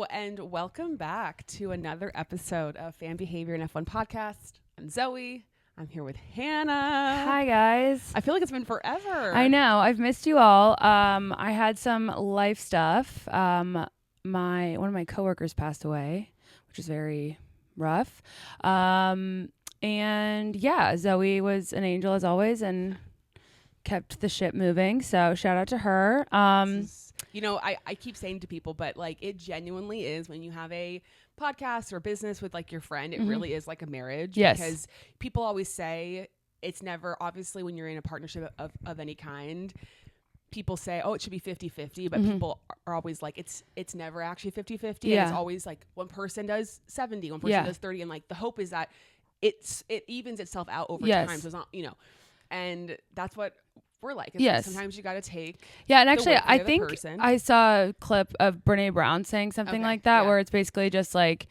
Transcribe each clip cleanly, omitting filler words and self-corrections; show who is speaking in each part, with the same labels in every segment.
Speaker 1: And welcome back to another episode of Fan Behavior and F1 Podcast. I'm Zoe. I'm here with Hannah.
Speaker 2: Hi, guys.
Speaker 1: I feel like it's been forever.
Speaker 2: I know. I've missed you all. I had some life stuff. One of my coworkers passed away, which is very rough. And yeah, Zoe was an angel as always and kept the ship moving. So shout out to her.
Speaker 1: I keep saying to people, but like it genuinely is when you have a podcast or business with like your friend, it really is like a marriage.
Speaker 2: Yes.
Speaker 1: Because people always say it's never, obviously when you're in a partnership of any kind, people say, oh, it should be 50-50, but people are always like, it's never actually 50-50.
Speaker 2: Yeah.
Speaker 1: And it's always like one person does 70, one person does 30. And like the hope is that it evens itself out over time. So it's not, and that's what we're like. It's like sometimes you got to take.
Speaker 2: Yeah. And actually, I think I saw a clip of Brene Brown saying something like that, where it's basically just like,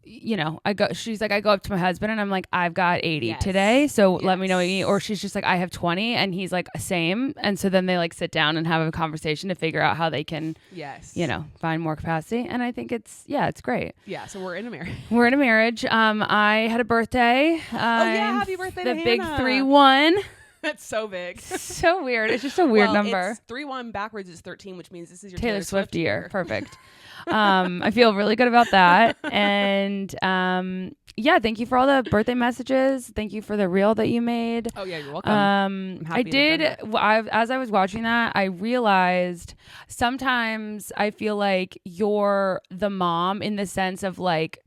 Speaker 2: she's like, I go up to my husband and I'm like, I've got 80 today. So let me know what you need. Or she's just like, I have 20. And he's like, same. And so then they like sit down and have a conversation to figure out how they can, find more capacity. And I think it's great.
Speaker 1: Yeah. So we're in a marriage.
Speaker 2: We're in a marriage. I had a birthday.
Speaker 1: Happy birthday to
Speaker 2: the big
Speaker 1: Hannah.
Speaker 2: 3-1.
Speaker 1: That's so big.
Speaker 2: So weird. It's just a weird number.
Speaker 1: It's 3-1 backwards is 13, which means this is your
Speaker 2: Taylor Swift year. Perfect. I feel really good about that. And thank you for all the birthday messages. Thank you for the reel that you made.
Speaker 1: Oh yeah, you're welcome.
Speaker 2: As I was watching that, I realized sometimes I feel like you're the mom in the sense of like,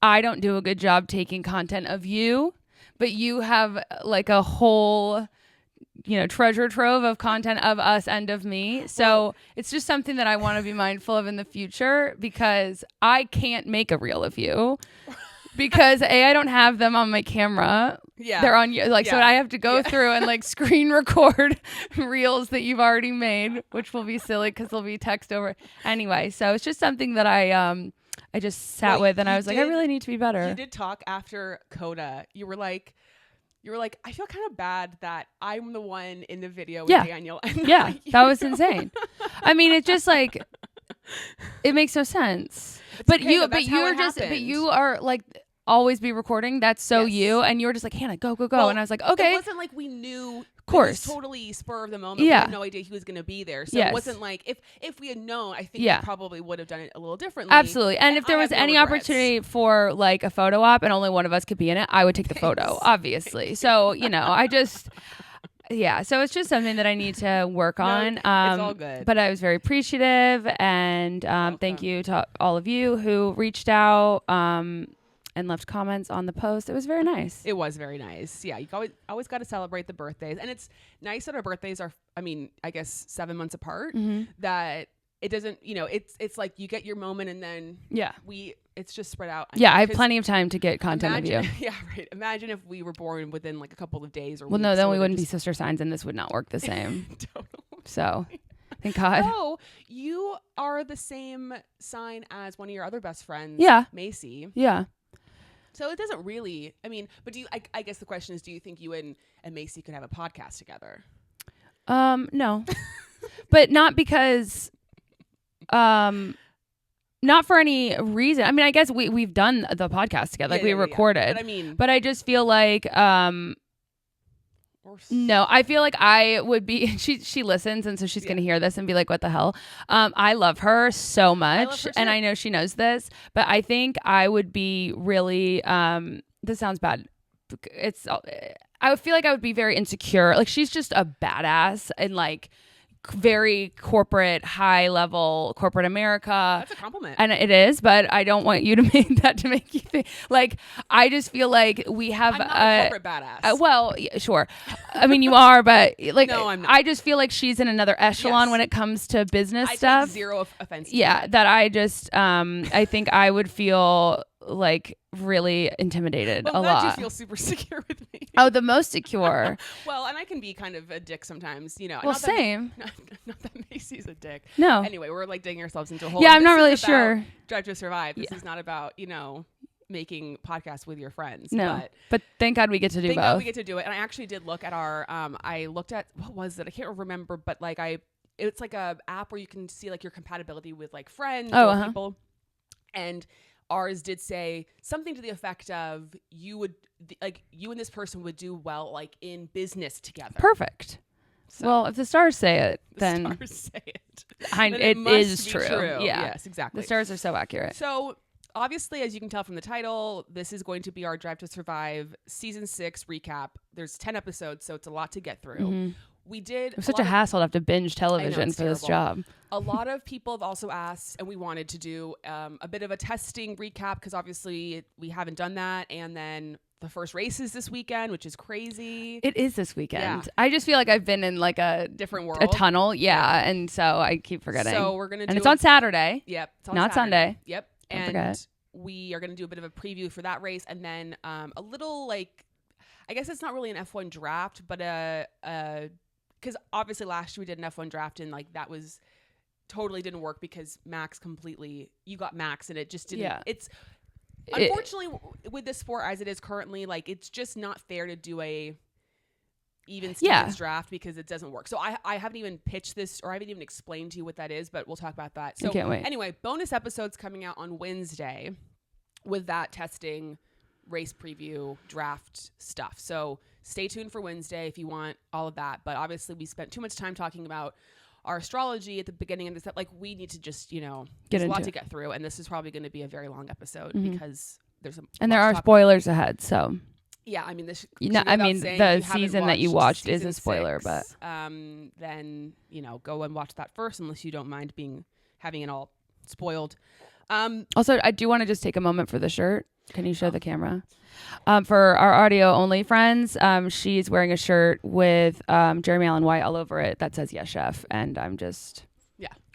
Speaker 2: I don't do a good job taking content of you, but you have like a whole treasure trove of content of us and of me. So it's just something that I want to be mindful of in the future, because I can't make a reel of you because I don't have them on my camera. Yeah. They're on you. So I have to go through and like screen record reels that you've already made, which will be silly because they'll be text over. Anyway, so it's just something that I just sat with, and I was like, I really need to be better.
Speaker 1: You did talk after Coda. You were like, I feel kind of bad that I'm the one in the video with Daniel. And
Speaker 2: that was insane. I mean, it's just like, it makes no sense. But you are like, always be recording. That's so you. And you were just like, Hannah, go. Well, and I was like, okay.
Speaker 1: It wasn't like we knew.
Speaker 2: Of course.
Speaker 1: It was totally spur of the moment. We had no idea he was going to be there. So it wasn't like, if we had known, I think we probably would have done it a little differently.
Speaker 2: Absolutely. And if there was any opportunity for like a photo op and only one of us could be in it, I would take the photo, obviously. So, I just... Yeah, so it's just something that I need to work on.
Speaker 1: It's all good.
Speaker 2: But I was very appreciative, and thank you to all of you who reached out and left comments on the post. It was very nice.
Speaker 1: It was very nice. Yeah, you always got to celebrate the birthdays. And it's nice that our birthdays are, I guess 7 months apart, that it doesn't, it's like you get your moment and then it's just spread out.
Speaker 2: I have plenty of time to get content of you.
Speaker 1: Yeah, right. Imagine if we were born within like a couple of days or weeks.
Speaker 2: Well, no, then we wouldn't be sister signs and this would not work the same.
Speaker 1: Totally.
Speaker 2: So, thank God.
Speaker 1: Oh, you are the same sign as one of your other best friends, Macy.
Speaker 2: Yeah.
Speaker 1: So it doesn't really, but do you, I guess the question is, do you think you and Macy could have a podcast together?
Speaker 2: No, but not because, not for any reason. I guess we've done the podcast together, like we recorded, but I just feel like, no, I feel like I would be, she listens, and so she's going to hear this and be like, what the hell? I love her so much, and I know she knows this, but I think I would be really, this sounds bad. I feel like I would be very insecure. Like, she's just a badass and like very corporate, high level corporate America.
Speaker 1: That's a compliment.
Speaker 2: And it is, but I don't want you to make that to make you think like, I just feel like we have
Speaker 1: I'm not a corporate badass.
Speaker 2: Well, yeah, sure. You are, but like,
Speaker 1: no, I'm not.
Speaker 2: I just feel like she's in another echelon when it comes to business stuff.
Speaker 1: Take zero offense.
Speaker 2: Yeah. That I just, I think I would feel like really intimidated a lot.
Speaker 1: You feel super secure with me.
Speaker 2: Oh, the most secure.
Speaker 1: Well, and I can be kind of a dick sometimes, Well,
Speaker 2: not same.
Speaker 1: Not that Macy's a dick.
Speaker 2: No.
Speaker 1: Anyway, we're like digging ourselves into a hole.
Speaker 2: Yeah, I'm not really sure.
Speaker 1: Drive to Survive. This is not about, making podcasts with your friends.
Speaker 2: No, but thank God we get to do both.
Speaker 1: Thank God we get to do it. And I actually did look at our, I looked at, what was it? I can't remember, but like it's like a app where you can see like your compatibility with like friends or people. And ours did say something to the effect of you and this person would do well like in business together.
Speaker 2: Perfect. So, well, if the stars say it,
Speaker 1: then
Speaker 2: the
Speaker 1: stars say it.
Speaker 2: It is true.
Speaker 1: Yeah.
Speaker 2: Yes,
Speaker 1: exactly.
Speaker 2: The stars are so accurate.
Speaker 1: So obviously, as you can tell from the title, this is going to be our Drive to Survive season 6 recap. There's 10 episodes, so it's a lot to get through. Mm-hmm. We did.
Speaker 2: It was such a hassle to have to binge television for this job.
Speaker 1: A lot of people have also asked, and we wanted to do a bit of a testing recap because obviously we haven't done that. And then the first race is this weekend, which is crazy.
Speaker 2: It is this weekend. Yeah. I just feel like I've been in like a
Speaker 1: different world,
Speaker 2: a tunnel. Yeah. And so I keep forgetting.
Speaker 1: So we're going to do
Speaker 2: it's on Saturday.
Speaker 1: Yep. It's on
Speaker 2: not
Speaker 1: Saturday.
Speaker 2: Sunday.
Speaker 1: Yep.
Speaker 2: Don't forget.
Speaker 1: We are going to do a bit of a preview for that race. And then a little like, I guess it's not really an F1 draft, but because obviously last year we did an F1 draft and like that was totally didn't work because you got Max and it just didn't. Yeah. Unfortunately, with this sport as it is currently, like it's just not fair to do a even Stevens draft because it doesn't work. So I haven't even pitched this or I haven't even explained to you what that is, but we'll talk about that. So
Speaker 2: I can't wait.
Speaker 1: Anyway, bonus episodes coming out on Wednesday with that testing, race preview, draft stuff. So stay tuned for Wednesday if you want all of that. But obviously we spent too much time talking about our astrology at the beginning of this. Like we need to just, there's a lot to get through. And this is probably going to be a very long episode because there's
Speaker 2: there are spoilers ahead. So
Speaker 1: yeah, I mean, the
Speaker 2: season that you watched is a spoiler,
Speaker 1: 6, but then go and watch that first unless you don't mind having it all spoiled.
Speaker 2: Also, I do want to just take a moment for the shirt. Can you show the camera? For our audio only friends, she's wearing a shirt with Jeremy Allen White all over it that says "Yes, Chef," and I'm just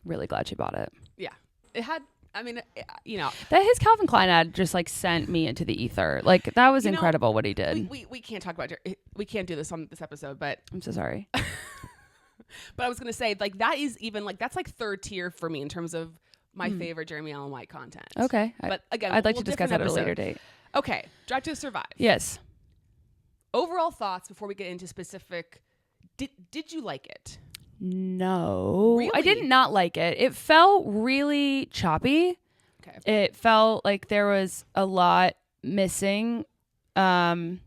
Speaker 2: really glad she bought it.
Speaker 1: Yeah, it had. I mean,
Speaker 2: that his Calvin Klein ad just like sent me into the ether. Like that was incredible what he did.
Speaker 1: We can't talk about we can't do this on this episode, but
Speaker 2: I'm so sorry.
Speaker 1: But I was gonna say like that is even like that's like third tier for me in terms of my favorite Jeremy Allen White content.
Speaker 2: Okay,
Speaker 1: but again,
Speaker 2: I'd like to discuss that at a later date.
Speaker 1: Okay, Drive to Survive.
Speaker 2: Yes.
Speaker 1: Overall thoughts before we get into specific. Did you like it?
Speaker 2: No,
Speaker 1: really?
Speaker 2: I did not like it. It felt really choppy.
Speaker 1: Okay.
Speaker 2: It felt like there was a lot missing. And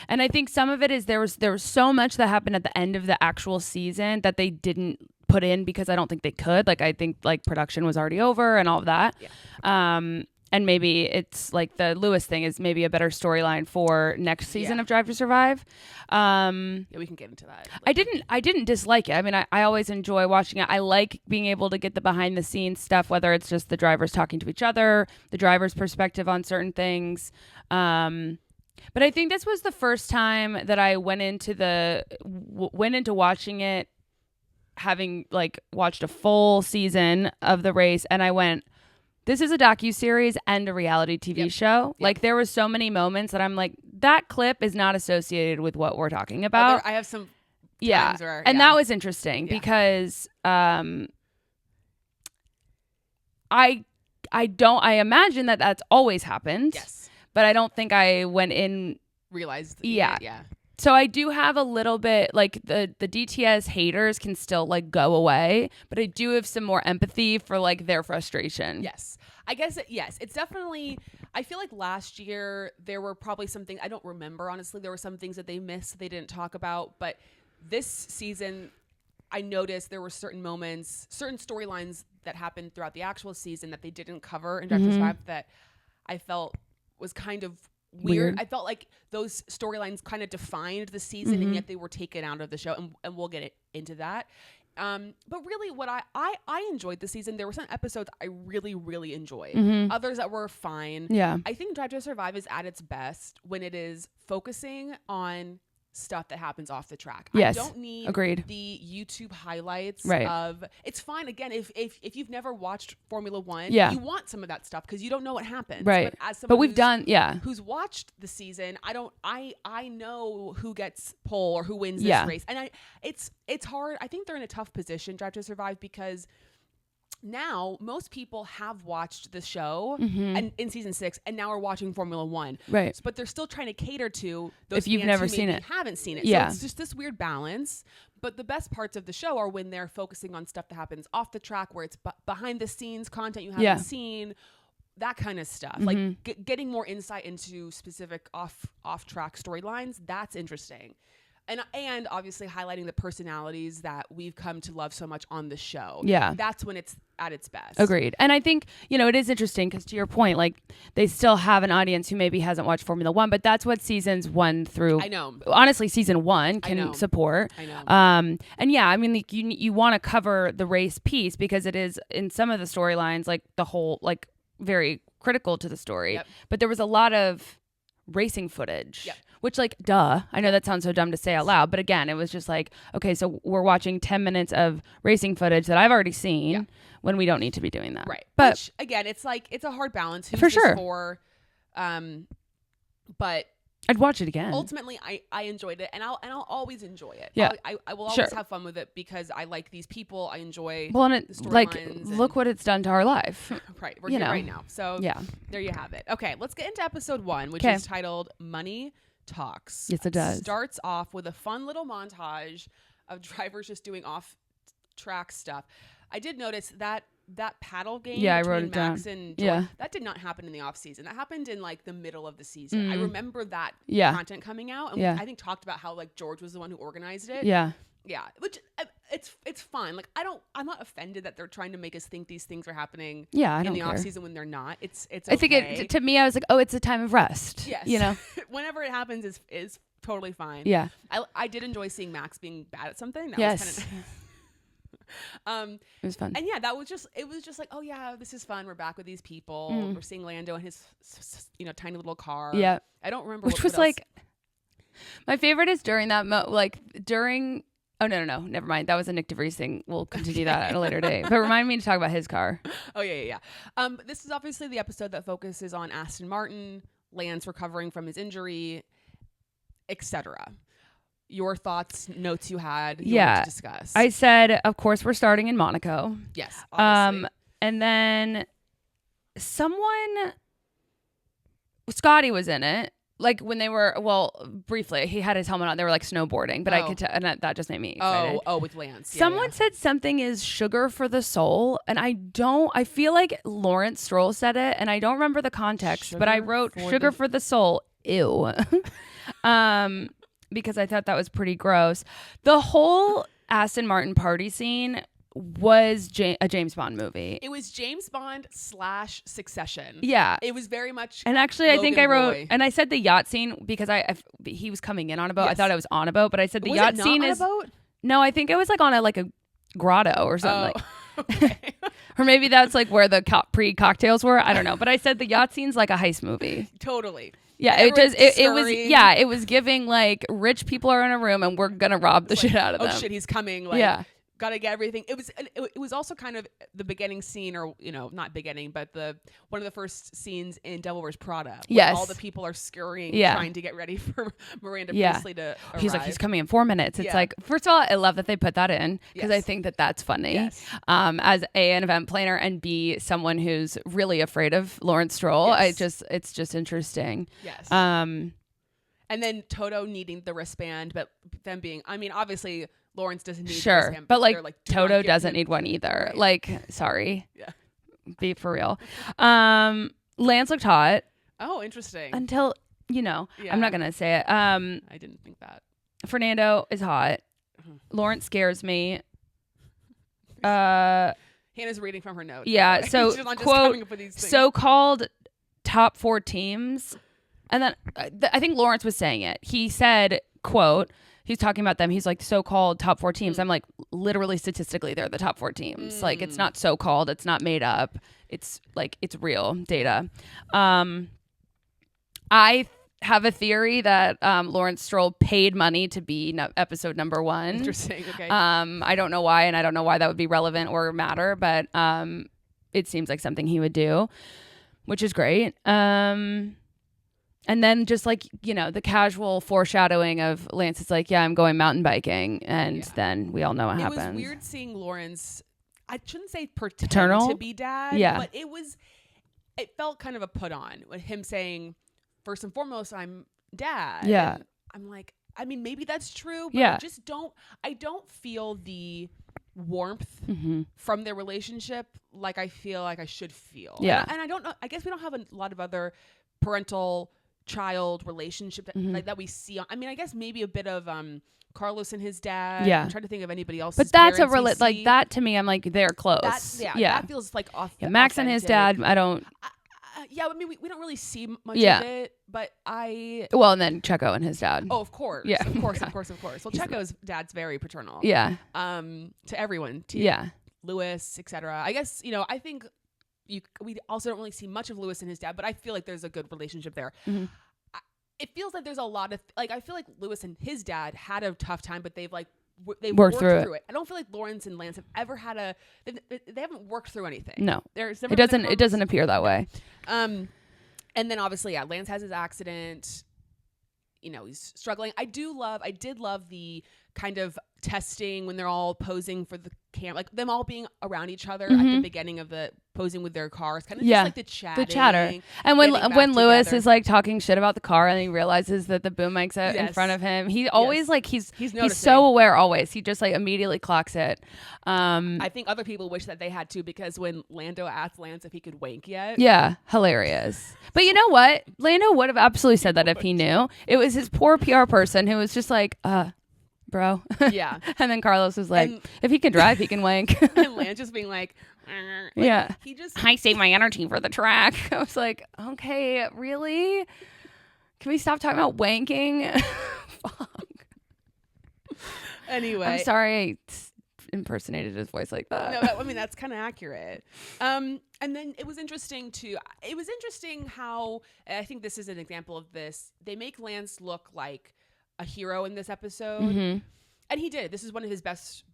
Speaker 2: I think some of it is there was so much that happened at the end of the actual season that they didn't put in because I don't think they could. Like I think like production was already over and all of that. Yeah. And maybe it's like the Lewis thing is maybe a better storyline for next season of Drive to Survive.
Speaker 1: Yeah, we can get into that.
Speaker 2: I didn't dislike it. I mean, I always enjoy watching it. I like being able to get the behind the scenes stuff, whether it's just the drivers talking to each other, the driver's perspective on certain things. But I think this was the first time that I went into watching it, having like watched a full season of the race, and I went, this is a docuseries and a reality TV show. Yep. Like there were so many moments that I'm like, that clip is not associated with what we're talking about.
Speaker 1: I have some
Speaker 2: times where, and that was interesting because I imagine that that's always happened.
Speaker 1: Yes.
Speaker 2: But I don't think I went in
Speaker 1: realized.
Speaker 2: Yeah.
Speaker 1: Yeah.
Speaker 2: So I do have a little bit like the DTS haters can still like go away, but I do have some more empathy for like their frustration.
Speaker 1: Yes. I guess it's definitely, I feel like last year there were probably something, I don't remember honestly, there were some things that they missed that they didn't talk about, but this season I noticed there were certain moments, certain storylines that happened throughout the actual season that they didn't cover in Drive to Survive that I felt was kind of weird. I felt like those storylines kind of defined the season and yet they were taken out of the show, and we'll get into that. But really what I enjoyed the season. There were some episodes I really, really enjoyed. Others that were fine.
Speaker 2: Yeah.
Speaker 1: I think Drive to Survive is at its best when it is focusing on stuff that happens off the track.
Speaker 2: Yes.
Speaker 1: I don't need the YouTube highlights of it's fine. Again, if you've never watched Formula One, you want some of that stuff because you don't know what happens.
Speaker 2: Right.
Speaker 1: But as someone
Speaker 2: who's
Speaker 1: watched the season, I know who gets pole or who wins this race. And it's hard. I think they're in a tough position, Drive to Survive, because now most people have watched the show and in season 6 and now are watching Formula One.
Speaker 2: Right.
Speaker 1: But they're still trying to cater to those
Speaker 2: if you've never seen it.
Speaker 1: Haven't seen it.
Speaker 2: Yeah.
Speaker 1: So it's just this weird balance. But the best parts of the show are when they're focusing on stuff that happens off the track, where it's behind the scenes content you haven't seen, that kind of stuff, like getting more insight into specific off track storylines. That's interesting. And obviously highlighting the personalities that we've come to love so much on the show.
Speaker 2: Yeah.
Speaker 1: That's when it's at its best.
Speaker 2: Agreed. And I think, it is interesting because to your point, like they still have an audience who maybe hasn't watched Formula One, but that's what seasons 1 through,
Speaker 1: I know.
Speaker 2: Honestly, season 1 can support.
Speaker 1: I know.
Speaker 2: And yeah, I mean, like you want to cover the race piece because it is in some of the storylines, like the whole, like very critical to the story. Yep. But there was a lot of racing footage. Yep. Which, like, duh. I know that sounds so dumb to say out loud, but again, it was just like, okay, so we're watching 10 minutes of racing footage that I've already seen when we don't need to be doing that.
Speaker 1: Right.
Speaker 2: But
Speaker 1: which, again, it's like, it's a hard balance. Who's
Speaker 2: for sure.
Speaker 1: But
Speaker 2: I'd watch it again.
Speaker 1: Ultimately, I enjoyed it, and I'll always enjoy it.
Speaker 2: Yeah.
Speaker 1: I will always have fun with it because I like these people. I enjoy
Speaker 2: and it, like, look what it's done to our life.
Speaker 1: Right. We're here right now. So there you have it. Okay, let's get into episode 1, which is titled Money Talks.
Speaker 2: Yes, it does.
Speaker 1: Starts off with a fun little montage of drivers just doing off-track stuff. I did notice that paddle game
Speaker 2: I wrote
Speaker 1: between
Speaker 2: it
Speaker 1: Max
Speaker 2: down.
Speaker 1: and Jordan, that did not happen in the off season. That happened in like the middle of the season. I remember that content coming out, and we, I think, talked about how like George was the one who organized it.
Speaker 2: Yeah,
Speaker 1: which it's fine. Like I'm not offended that they're trying to make us think these things are happening.
Speaker 2: In
Speaker 1: the off season when they're not. It's. Okay.
Speaker 2: I think to me, I was like, oh, it's a time of rest.
Speaker 1: Yes, whenever it happens is totally fine.
Speaker 2: Yeah,
Speaker 1: I did enjoy seeing Max being bad at something. That was kind of
Speaker 2: it was fun.
Speaker 1: And it was just like, oh yeah, this is fun. We're back with these people. We're seeing Lando in his tiny little car.
Speaker 2: Yeah,
Speaker 1: I don't remember
Speaker 2: which was like my favorite is during that oh no, never mind, that was a Nick DeVries thing. We'll continue that at a later day, but remind me to talk about his car.
Speaker 1: Oh yeah. This is obviously the episode that focuses on Aston Martin, Lance recovering from his injury, etc. Your thoughts, notes you had, you wanted to discuss.
Speaker 2: I said, of course, we're starting in Monaco.
Speaker 1: Yes, obviously.
Speaker 2: And then Scotty was in it. Like when they were, briefly, he had his helmet on. They were like snowboarding, but I could tell, and that just made me excited.
Speaker 1: Oh, with Lance.
Speaker 2: Someone said something is sugar for the soul, and I feel like Lawrence Stroll said it, and I don't remember the context, but I wrote sugar for the soul. Ew. Because I thought that was pretty gross. The whole Aston Martin party scene was a James Bond movie.
Speaker 1: It was James Bond / Succession.
Speaker 2: Yeah.
Speaker 1: It was very much.
Speaker 2: And actually, I think I wrote, and I said the yacht scene because he was coming in on a boat. Yes. I thought it was on a boat, but I said the yacht scene is. On a boat? No, I think it was like on a grotto or something.
Speaker 1: Okay.
Speaker 2: Or maybe that's like where the pre-cocktails were. I don't know. But I said the yacht scene's like a heist movie.
Speaker 1: Totally.
Speaker 2: Yeah, it does. It was. Yeah, it was giving like rich people are in a room and we're gonna rob the shit out of them.
Speaker 1: Oh shit, he's coming. Gotta get everything. It was also kind of the beginning scene, or not beginning, but one of the first scenes in Devil Wears Prada.
Speaker 2: Yes,
Speaker 1: all the people are scurrying, trying to get ready for Miranda Priestley to arrive.
Speaker 2: He's like, he's coming in 4 minutes. It's like, first of all, I love that they put that in because I think that's funny. Yes. As an event planner and B, someone who's really afraid of Lawrence Stroll. Yes. It's just interesting.
Speaker 1: Yes. And then Toto needing the wristband, but them being, obviously. Lawrence doesn't need him,
Speaker 2: but like Toto doesn't need one either. Right. Like, sorry.
Speaker 1: Yeah.
Speaker 2: Be for real. Lance looked hot.
Speaker 1: Oh, interesting.
Speaker 2: Until, I'm not going to say it.
Speaker 1: I didn't think that.
Speaker 2: Fernando is hot. Lawrence scares me.
Speaker 1: Hannah's reading from her notes.
Speaker 2: Yeah. So, quote, so-called top 4 teams. And then I think Lawrence was saying it. He said, quote, he's talking about them. He's like, so-called top 4 teams. I'm like, literally, statistically, they're the top 4 teams. Like, it's not so-called. It's not made up. It's like, it's real data. I have a theory that Lawrence Stroll paid money to be episode number 1.
Speaker 1: Interesting. Okay.
Speaker 2: I don't know why, and I don't know why that would be relevant or matter, but it seems like something he would do, which is great. And then just like, the casual foreshadowing of Lance is like, yeah, I'm going mountain biking. And then we all know what happens.
Speaker 1: It was weird seeing Lawrence, I shouldn't say paternal to be dad, but it felt kind of a put on with him saying, first and foremost, I'm dad.
Speaker 2: Yeah.
Speaker 1: And I'm like, maybe that's true, but I don't feel the warmth from their relationship like I feel like I should feel.
Speaker 2: Yeah.
Speaker 1: And I don't know. I guess we don't have a lot of other parental child relationship that, like that we see. I mean, I guess maybe a bit of Carlos and his dad. Yeah. I'm trying to think of anybody else.
Speaker 2: But that's like that to me. I'm like, they're close.
Speaker 1: That feels like
Speaker 2: Max
Speaker 1: authentic.
Speaker 2: and his dad. I don't.
Speaker 1: I mean, we don't really see much of it, but
Speaker 2: Well, and then Checo and his dad.
Speaker 1: Oh, of course. Yeah. Of course. Well, Checo's dad's very paternal.
Speaker 2: Yeah.
Speaker 1: To everyone. To Lewis, etc. I guess, I think we also don't really see much of Lewis and his dad, but I feel like there's a good relationship there. It feels like there's a lot of, like, I feel like Lewis and his dad had a tough time, but they've worked through it. I don't feel like Lawrence and Lance have ever had they haven't worked through anything.
Speaker 2: No, it doesn't appear that way.
Speaker 1: And then obviously, Lance has his accident. He's struggling. I did love the kind of testing when they're all posing for the camera, like them all being around each other at the beginning of the posing with their cars, kind of just like the chatter. And
Speaker 2: when Lewis is like talking shit about the car and he realizes that the boom mic's out in front of him, he always like he's so aware always. He just like immediately clocks it.
Speaker 1: I think other people wish that they had to, because when Lando asked Lance if he could wank yet.
Speaker 2: Yeah, hilarious. But you know what? Lando would have absolutely said that if he knew. It was his poor PR person who was just like, bro.
Speaker 1: Yeah.
Speaker 2: And then Carlos was like, if he can drive, he can wank.
Speaker 1: And Lance just being like
Speaker 2: yeah.
Speaker 1: I
Speaker 2: save my energy for the track. I was like, okay, really? Can we stop talking about wanking? Fuck.
Speaker 1: Anyway.
Speaker 2: I'm sorry I impersonated his voice like that.
Speaker 1: No, I mean, that's kind of accurate. And then it was interesting how, I think this is an example of this, they make Lance look like a hero in this episode, and he did. This is one of his best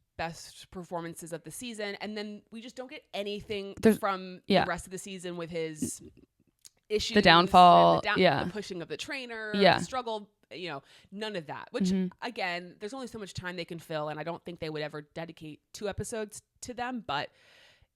Speaker 1: performances of the season, and then we just don't get anything from the rest of the season with his issues,
Speaker 2: the downfall,
Speaker 1: the pushing of the trainer, the struggle, none of that. Which again, there's only so much time they can fill, and I don't think they would ever dedicate 2 episodes to them, but.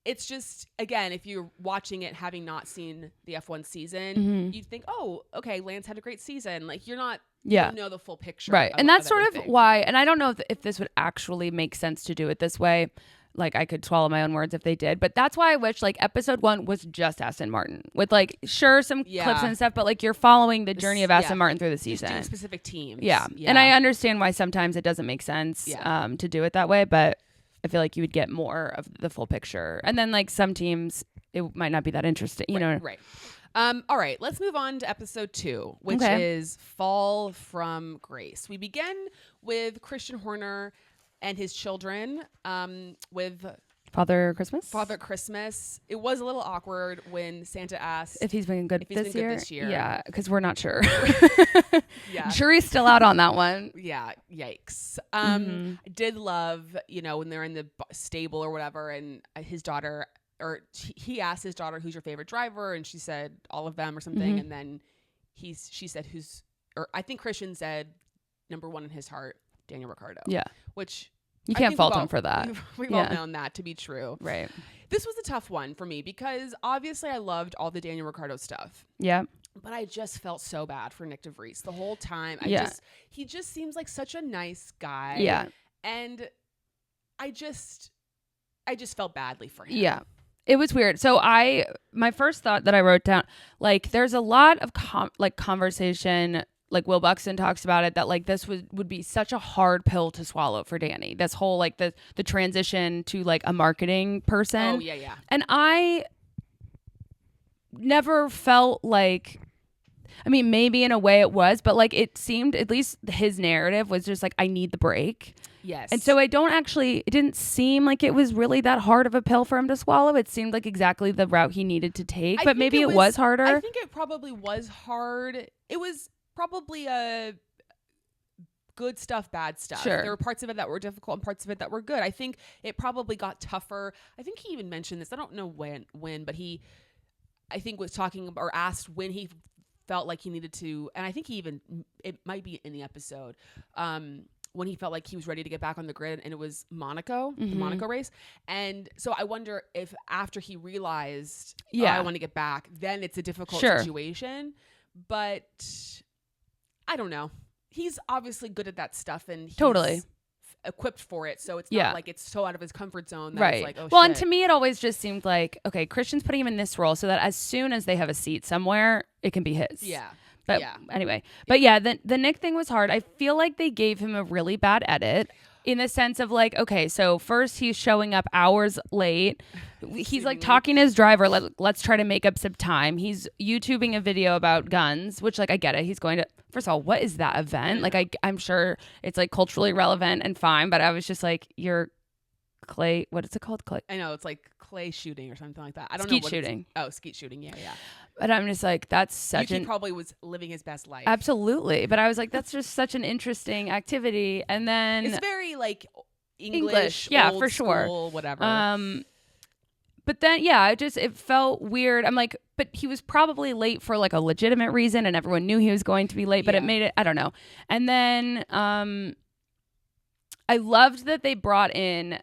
Speaker 1: It's just, again, if you're watching it having not seen the F1 season, you'd think, oh, okay, Lance had a great season. Like, you're not, you don't know the full picture.
Speaker 2: Right. And that's sort of why, and I don't know if this would actually make sense to do it this way. Like, I could swallow my own words if they did. But that's why I wish, like, episode 1 was just Aston Martin. With, like, sure, some clips and stuff, but, like, you're following the journey of Aston Martin through the season.
Speaker 1: Just specific teams.
Speaker 2: Yeah. And I understand why sometimes it doesn't make sense to do it that way, but I feel like you would get more of the full picture. And then like some teams, it might not be that interesting, you know?
Speaker 1: Right. All right, let's move on to episode 2, which is Fall from Grace. We begin with Christian Horner and his children with
Speaker 2: Father
Speaker 1: Christmas. It was a little awkward when Santa asked
Speaker 2: if he's been good this year. Yeah, because we're not sure.
Speaker 1: Yeah,
Speaker 2: jury's still out on that one.
Speaker 1: Yeah, yikes. I did love, when they're in the stable or whatever, and his daughter, or he asked his daughter, "Who's your favorite driver?" And she said, "All of them," or something. And then she said, I think Christian said, number 1 in his heart, Daniel Ricciardo.
Speaker 2: Yeah,
Speaker 1: which.
Speaker 2: You can't fault him for that.
Speaker 1: We've all known that to be true.
Speaker 2: Right.
Speaker 1: This was a tough one for me because obviously I loved all the Daniel Ricciardo stuff.
Speaker 2: Yeah.
Speaker 1: But I just felt so bad for Nick DeVries the whole time. He just seems like such a nice guy.
Speaker 2: Yeah.
Speaker 1: And I just felt badly for him.
Speaker 2: Yeah. It was weird. So my first thought that I wrote down, like there's a lot of conversation, like Will Buxton talks about it, that like this would be such a hard pill to swallow for Danny. This whole like the transition to like a marketing person.
Speaker 1: Oh yeah.
Speaker 2: And I never felt like, I mean, maybe in a way it was, but like it seemed, at least his narrative was just like, I need the break.
Speaker 1: Yes.
Speaker 2: And so it didn't seem like it was really that hard of a pill for him to swallow. It seemed like exactly the route he needed to take, but maybe it was harder.
Speaker 1: I think it probably was hard. It was probably a good stuff, bad stuff.
Speaker 2: Sure.
Speaker 1: There were parts of it that were difficult and parts of it that were good. I think it probably got tougher. I think he even mentioned this. I don't know when, but he, I think, was talking or asked when he felt like he needed to, and I think it might be in the episode, when he felt like he was ready to get back on the grid, and it was Monaco, the Monaco race. And so I wonder if after he realized, I want to get back, then it's a difficult situation. But I don't know. He's obviously good at that stuff, and
Speaker 2: totally.
Speaker 1: equipped for it, so it's not like it's so out of his comfort zone that it's like, oh
Speaker 2: well,
Speaker 1: shit.
Speaker 2: And to me it always just seemed like, okay, Christian's putting him in this role so that as soon as they have a seat somewhere, it can be his. But anyway, but the Nick thing was hard. I feel like they gave him a really bad edit in the sense of like, okay, so first he's showing up hours late. He's like talking to his driver. Let's try to make up some time. He's YouTubing a video about guns, which like I get it. He's going to, first of all, what is that event? Like I'm sure it's like culturally relevant and fine, but I was just like, you're clay. What is it called? Clay.
Speaker 1: I know it's like clay shooting or something like that. I don't
Speaker 2: know.
Speaker 1: Skeet
Speaker 2: shooting.
Speaker 1: Skeet shooting. Yeah.
Speaker 2: But I'm just like, that's such
Speaker 1: Yuki probably was living his best life.
Speaker 2: Absolutely. But I was like, that's just such an interesting activity. And then
Speaker 1: it's very like English.
Speaker 2: Yeah,
Speaker 1: old
Speaker 2: for sure.
Speaker 1: School, whatever.
Speaker 2: But then, it felt weird. I'm like, but he was probably late for like a legitimate reason and everyone knew he was going to be late, but it made it, I don't know. And then I loved that they brought in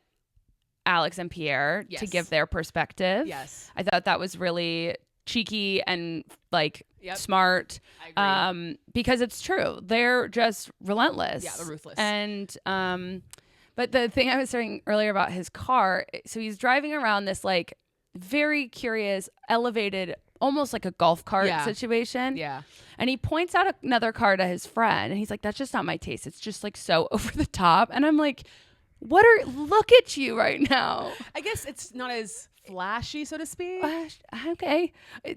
Speaker 2: Alex and Pierre to give their perspective.
Speaker 1: Yes.
Speaker 2: I thought that was really cheeky and like smart.
Speaker 1: I agree.
Speaker 2: Because it's true. They're just relentless.
Speaker 1: Yeah, they're ruthless.
Speaker 2: And but the thing I was saying earlier about his car, so he's driving around this like very curious, elevated, almost like a golf cart situation.
Speaker 1: Yeah.
Speaker 2: And he points out another car to his friend and he's like, that's just not my taste. It's just like so over the top. And I'm like, look at you right now.
Speaker 1: I guess it's not as flashy, so to speak.
Speaker 2: Okay.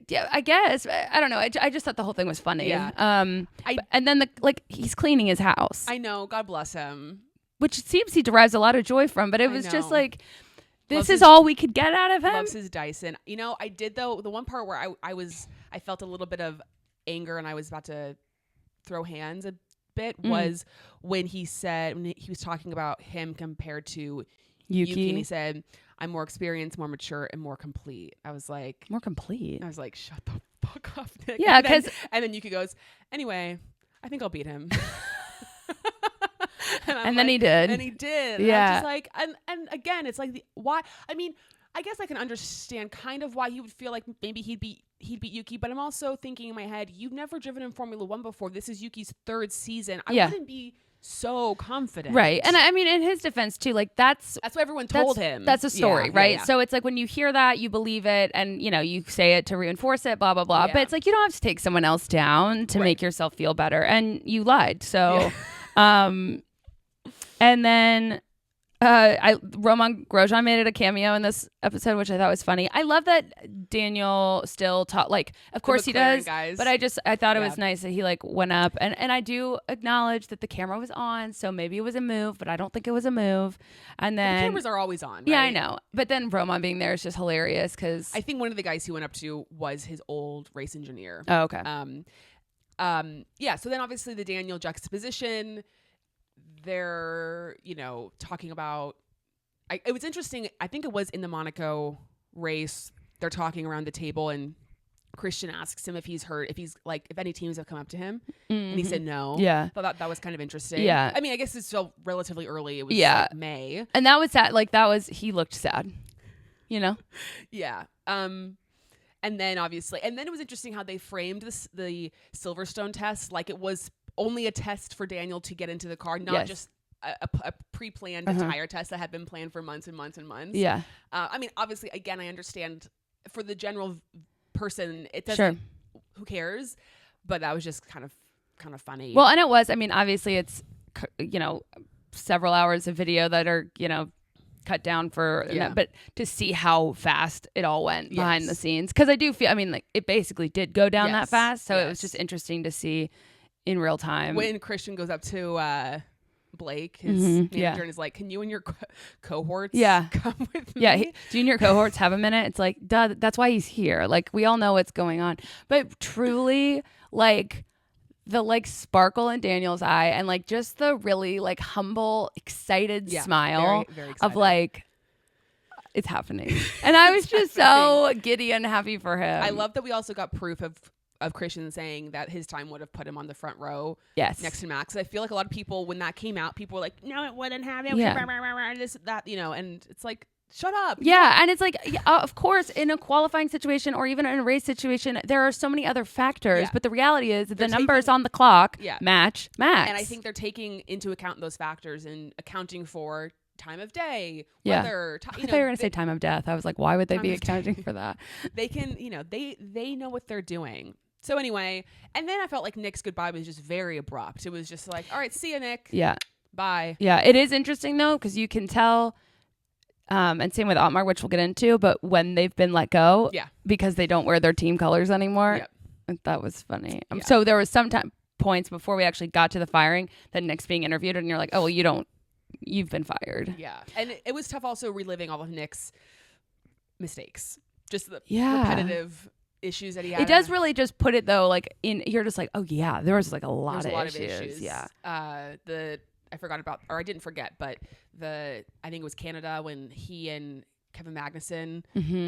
Speaker 2: Yeah, I guess. I don't know. I just thought the whole thing was funny.
Speaker 1: Yeah.
Speaker 2: And then he's cleaning his house.
Speaker 1: I know. God bless him.
Speaker 2: Which it seems he derives a lot of joy from, but it was just like, this is
Speaker 1: his,
Speaker 2: all we could get out of him.
Speaker 1: Loves his Dyson. You know, I did though, the one part where I felt a little bit of anger and I was about to throw hands a bit was when he was talking about him compared to Yuki and he said, I'm more experienced, more mature, and more complete. I was like,
Speaker 2: more complete.
Speaker 1: I was like, shut the fuck up, Nick.
Speaker 2: Yeah, because
Speaker 1: and then Yuki goes, anyway, I think I'll beat him.
Speaker 2: and then he did.
Speaker 1: And he did.
Speaker 2: Yeah.
Speaker 1: And I was just like, and again, it's like why? I mean, I guess I can understand kind of why he would feel like maybe he'd beat Yuki, but I'm also thinking in my head, you've never driven in Formula One before. This is Yuki's third season. I wouldn't be so confident.
Speaker 2: Right. And I mean, in his defense too, like that's
Speaker 1: what everyone told him.
Speaker 2: That's a story, right? Yeah. So it's like when you hear that, you believe it and, you say it to reinforce it, blah, blah, blah. Yeah. But it's like, you don't have to take someone else down to make yourself feel better. And you lied. So, and then Roman Grosjean made it a cameo in this episode, which I thought was funny. I love that Daniel still taught, like, of course he does,
Speaker 1: guys.
Speaker 2: but I thought it was nice that he like went up and I do acknowledge that the camera was on, so maybe it was a move, but I don't think it was a move. And then
Speaker 1: the cameras are always on, right?
Speaker 2: Yeah, I know. But then Roman being there is just hilarious because
Speaker 1: I think one of the guys he went up to was his old race engineer.
Speaker 2: Oh, okay.
Speaker 1: Yeah. So then obviously the Daniel juxtaposition. They're, talking about, it was interesting. I think it was in the Monaco race. They're talking around the table and Christian asks him if he's heard, if any teams have come up to him. And he said no.
Speaker 2: Yeah.
Speaker 1: Thought that was kind of interesting.
Speaker 2: Yeah.
Speaker 1: I mean, I guess it's still relatively early. It was May.
Speaker 2: And that was sad. Like he looked sad,
Speaker 1: Yeah. And then obviously, it was interesting how they framed the Silverstone test. Like it was only a test for Daniel to get into the car, not just a pre-planned tire test that had been planned for months and months and months.
Speaker 2: Yeah.
Speaker 1: I mean, obviously, again, I understand for the general person, it doesn't, who cares? But that was just kind of funny.
Speaker 2: Well, and it was, I mean, obviously it's, several hours of video that are, cut down for, but to see how fast it all went behind the scenes. Cause I do feel, I mean, like it basically did go down that fast. So it was just interesting to see in real time.
Speaker 1: When Christian goes up to Blake, his manager, and is like, can you and your cohorts come with me?
Speaker 2: Yeah, junior cohorts have a minute. It's like, duh, that's why he's here. Like, we all know what's going on. But truly, like, the, like, sparkle in Daniel's eye and, like, just the really, like, humble, excited smile
Speaker 1: very, very
Speaker 2: of, like, it's happening. And I was just so giddy and happy for him.
Speaker 1: I love that we also got proof of Christian saying that his time would have put him on the front row next to Max. I feel like a lot of people, when that came out, people were like, no, it wouldn't have. This, that, and it's like, shut up.
Speaker 2: Yeah. And it's like, of course, in a qualifying situation or even in a race situation, there are so many other factors. But the reality is that the numbers on the clock match max.
Speaker 1: And I think they're taking into account those factors and accounting for time of day, weather.
Speaker 2: I thought you were going to say time of death. I was like, why would they be accounting for that?
Speaker 1: They can, they know what they're doing. So anyway, and then I felt like Nick's goodbye was just very abrupt. It was just like, all right, see you, Nick.
Speaker 2: Yeah.
Speaker 1: Bye.
Speaker 2: Yeah. It is interesting though, because you can tell, and same with Otmar, which we'll get into, but when they've been let go, because they don't wear their team colors anymore. That was funny. So there was some points before we actually got to the firing that Nick's being interviewed and you're like, oh, well, you've been fired.
Speaker 1: Yeah. And it was tough also reliving all of Nick's mistakes, just the repetitive issues that he had.
Speaker 2: It does really just put it though, like you're just like, oh yeah, there was like a lot of issues. Yeah.
Speaker 1: I forgot about, or I didn't forget, but I think it was Canada when he and Kevin Magnussen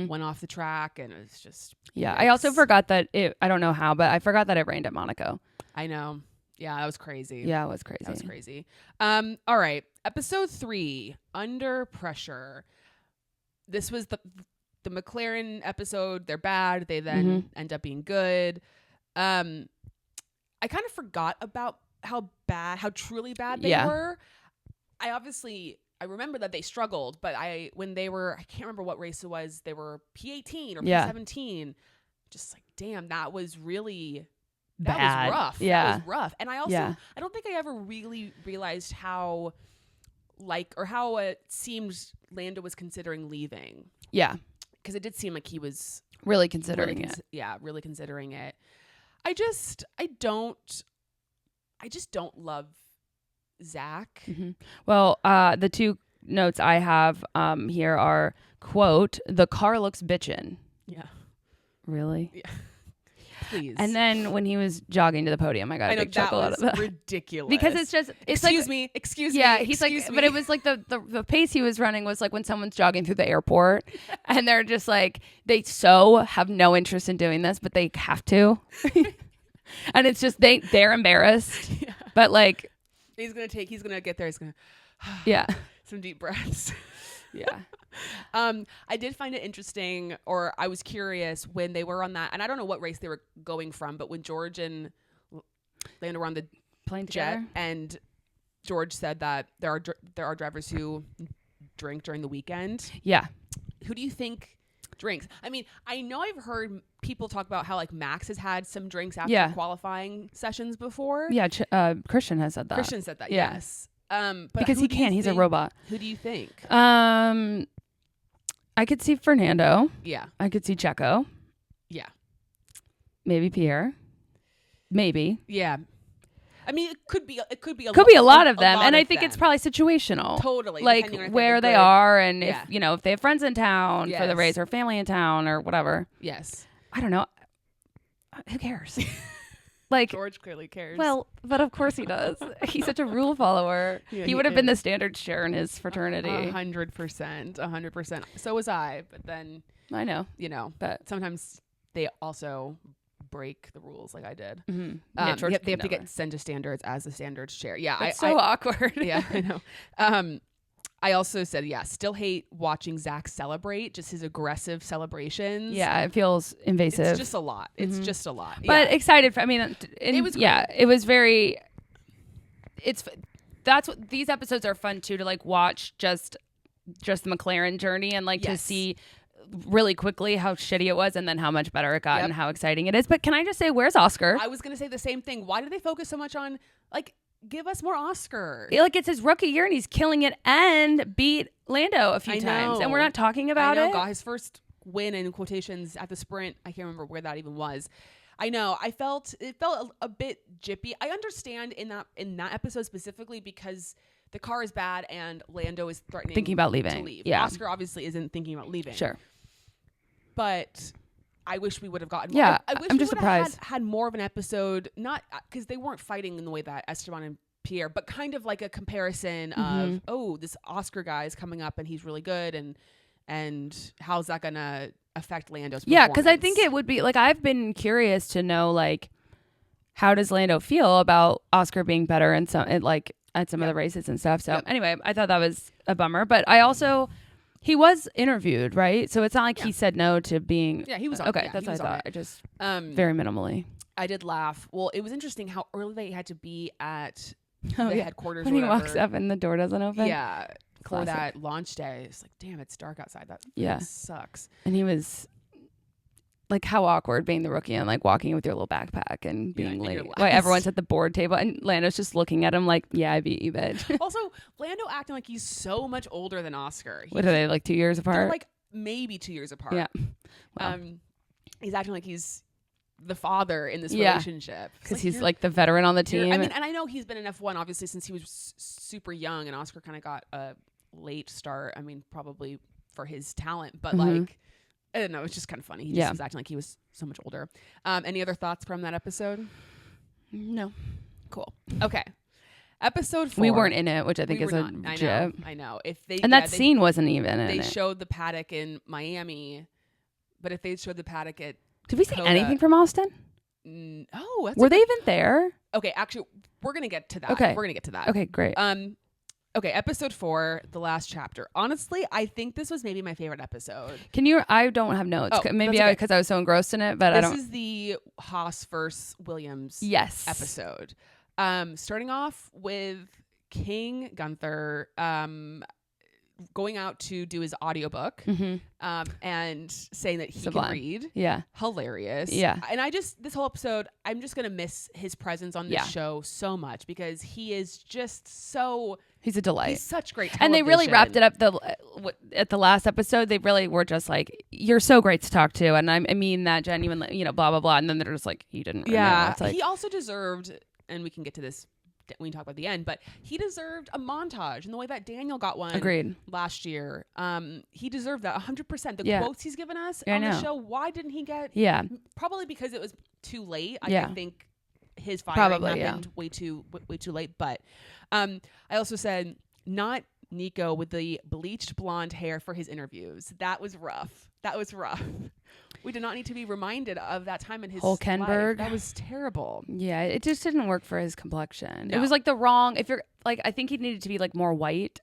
Speaker 1: went off the track, and it was just
Speaker 2: I also forgot that I don't know how, but I forgot that it rained at Monaco.
Speaker 1: I know. Yeah, that was crazy.
Speaker 2: Yeah, it was crazy.
Speaker 1: That was crazy. All right. Episode 3, Under Pressure. This was the McLaren episode. They're bad. They then end up being good. I kind of forgot about how truly bad they were. I remember that they struggled, but I can't remember what race it was. They were P18 or P17. Just like, damn, that was really... That
Speaker 2: bad.
Speaker 1: Was rough.
Speaker 2: Yeah.
Speaker 1: That was rough. And I also, I don't think I ever really realized how it seemed Lando was considering leaving.
Speaker 2: Yeah.
Speaker 1: Because it did seem like he was
Speaker 2: really considering it.
Speaker 1: Yeah, really considering it. I just don't love Zach.
Speaker 2: Well, the two notes I have here are, quote, "The car looks bitchin'."
Speaker 1: Yeah.
Speaker 2: Really?
Speaker 1: Yeah. Please.
Speaker 2: And then when he was jogging to the podium, I got a big chuckle out of that.
Speaker 1: Ridiculous.
Speaker 2: Because it's
Speaker 1: excuse
Speaker 2: like,
Speaker 1: me.
Speaker 2: Yeah, he's like, but it was like the pace he was running was like when someone's jogging through the airport, and they're just like, they have no interest in doing this, but they have to, and it's just they're embarrassed, but like
Speaker 1: he's gonna get there. He's gonna some deep breaths.
Speaker 2: Yeah.
Speaker 1: I did find it interesting, or I was curious when they were on that, and I don't know what race they were going from, but when George and Lando were on the
Speaker 2: plane
Speaker 1: jet,
Speaker 2: together,
Speaker 1: and George said that there are drivers who drink during the weekend.
Speaker 2: Yeah.
Speaker 1: Who do you think drinks? I mean, I know I've heard people talk about how like Max has had some drinks after qualifying sessions before.
Speaker 2: Yeah. Christian has said that.
Speaker 1: Christian said that. Yeah. Yes. But
Speaker 2: because he can't. He's a robot.
Speaker 1: Who do you think?
Speaker 2: I could see Fernando.
Speaker 1: Yeah.
Speaker 2: I could see Checo.
Speaker 1: Yeah.
Speaker 2: Maybe Pierre. Maybe.
Speaker 1: Yeah. I mean, it could be
Speaker 2: a lot of them, and I think it's probably situational.
Speaker 1: Totally.
Speaker 2: Like where they are, and if they have friends in town for the race, or family in town, or whatever.
Speaker 1: Yes.
Speaker 2: I don't know. Who cares? Like
Speaker 1: George clearly cares.
Speaker 2: Well, but of course he does. He's such a rule follower. Yeah, he would have been the standard share in his fraternity.
Speaker 1: 100%. So was I. But then
Speaker 2: I know,
Speaker 1: but sometimes they also break the rules, like I did.
Speaker 2: Mm-hmm.
Speaker 1: They have to get sent to standards as the standards chair. Yeah,
Speaker 2: it's so awkward.
Speaker 1: Yeah, I know. I also said, still hate watching Zach celebrate, just his aggressive celebrations.
Speaker 2: Yeah, it feels invasive.
Speaker 1: It's just a lot. It's just a lot.
Speaker 2: But excited for, it was great. Yeah, it was very, that's what, these episodes are fun too, to like watch just the McLaren journey and like to see really quickly how shitty it was and then how much better it got and how exciting it is. But can I just say, where's Oscar?
Speaker 1: I was going to say the same thing. Why do they focus so much on like, give us more Oscar?
Speaker 2: Like it's his rookie year and he's killing it and beat Lando a few times. And we're not talking about it.
Speaker 1: Got his first win in quotations at the sprint. I can't remember where that even was. I know. It felt a bit jippy. I understand in that episode specifically because the car is bad and Lando is thinking
Speaker 2: about leaving.
Speaker 1: To leave.
Speaker 2: Yeah.
Speaker 1: Oscar obviously isn't thinking about leaving.
Speaker 2: Sure.
Speaker 1: But I wish we would have gotten more.
Speaker 2: Yeah,
Speaker 1: I wish
Speaker 2: I'm
Speaker 1: we
Speaker 2: just
Speaker 1: would have
Speaker 2: surprised.
Speaker 1: had more of an episode, not because they weren't fighting in the way that Esteban and Pierre, but kind of like a comparison of, oh, this Oscar guy is coming up and he's really good, and how's that gonna affect Lando's performance?
Speaker 2: Yeah, because I think it would be like, I've been curious to know like, how does Lando feel about Oscar being better in some at some of the races and stuff. So anyway, I thought that was a bummer, but I also He was interviewed, right? So it's not like he said no to being.
Speaker 1: Yeah, he was on.
Speaker 2: Okay,
Speaker 1: yeah,
Speaker 2: that's what I thought. I just very minimally.
Speaker 1: I did laugh. Well, it was interesting how early they had to be at the headquarters.
Speaker 2: When he walks up and the door doesn't open.
Speaker 1: Yeah, for that launch day. It's like, damn, it's dark outside. That sucks.
Speaker 2: And he was like, how awkward being the rookie and like walking with your little backpack and being late. Like everyone's at the board table and Lando's just looking at him like, yeah, I beat you, bitch.
Speaker 1: Also, Lando acting like he's so much older than Oscar.
Speaker 2: What are they, like 2 years apart?
Speaker 1: They're like maybe 2 years apart.
Speaker 2: Yeah. Wow.
Speaker 1: He's acting like he's the father in this relationship.
Speaker 2: Because he's like the veteran on the team.
Speaker 1: I mean, and I know he's been in F1 obviously since he was super young, and Oscar kind of got a late start. I mean, probably for his talent, but like, I don't know. It's just kind of funny. He just was acting like he was so much older. Any other thoughts from that episode?
Speaker 2: No.
Speaker 1: Cool. Okay. Episode 4.
Speaker 2: We weren't in it, which I think is a jib.
Speaker 1: I know. If they
Speaker 2: that scene wasn't even in it.
Speaker 1: They showed the paddock in Miami, but if they showed the paddock at
Speaker 2: did we see anything from Austin?
Speaker 1: Oh,
Speaker 2: were they even there?
Speaker 1: Okay, actually, we're gonna get to that.
Speaker 2: Okay,
Speaker 1: we're gonna get to that.
Speaker 2: Okay, great.
Speaker 1: Okay, episode 4, the last chapter. Honestly, I think this was maybe my favorite episode.
Speaker 2: Can you? I don't have notes. Maybe because I was so engrossed in it, but I don't.
Speaker 1: This is the Haas versus Williams episode. Starting off with King Gunther going out to do his audiobook and saying that he can read.
Speaker 2: Yeah.
Speaker 1: Hilarious.
Speaker 2: Yeah.
Speaker 1: And this whole episode, I'm just going to miss his presence on this show so much because he is just so...
Speaker 2: He's a delight.
Speaker 1: He's such great television.
Speaker 2: And they really wrapped it up at the last episode. They really were just like, you're so great to talk to. And I mean that genuinely, blah, blah, blah. And then they're just like, you didn't.
Speaker 1: Yeah. Like, he also deserved, and we can get to this when we talk about the end, but he deserved a montage in the way that Daniel got one.
Speaker 2: Agreed.
Speaker 1: Last year. He deserved that 100%. The quotes he's given us on the show, why didn't he get?
Speaker 2: Yeah.
Speaker 1: Probably because it was too late. I think his firing happened way too late. But I also said not Nico with the bleached blonde hair for his interviews. That was rough. We did not need to be reminded of that time in his
Speaker 2: Hulkenberg.
Speaker 1: Life. That was terrible.
Speaker 2: Yeah, it just didn't work for his complexion.
Speaker 1: No.
Speaker 2: It was like the wrong. If you're like, I think he needed to be like more white.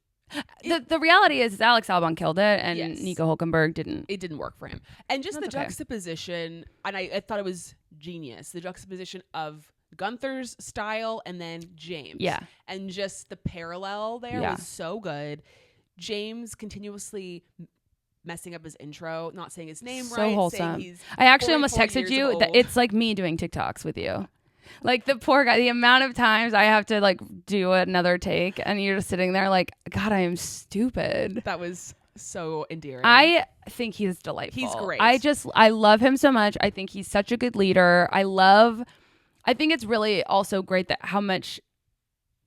Speaker 2: The reality is Alex Albon killed it, and Nico Hulkenberg didn't.
Speaker 1: It didn't work for him. And just the juxtaposition, and I thought it was genius. The juxtaposition of Gunther's style and then James.
Speaker 2: Yeah.
Speaker 1: And just the parallel there was so good. James continuously messing up his intro, not saying his name
Speaker 2: so
Speaker 1: right.
Speaker 2: Wholesome.
Speaker 1: He's
Speaker 2: I actually almost texted you that it's like me doing TikToks with you. Like the poor guy, the amount of times I have to like do another take and you're just sitting there like, God, I am stupid.
Speaker 1: That was so endearing.
Speaker 2: I think he's delightful.
Speaker 1: He's great.
Speaker 2: I love him so much. I think he's such a good leader. I think it's really also great that how much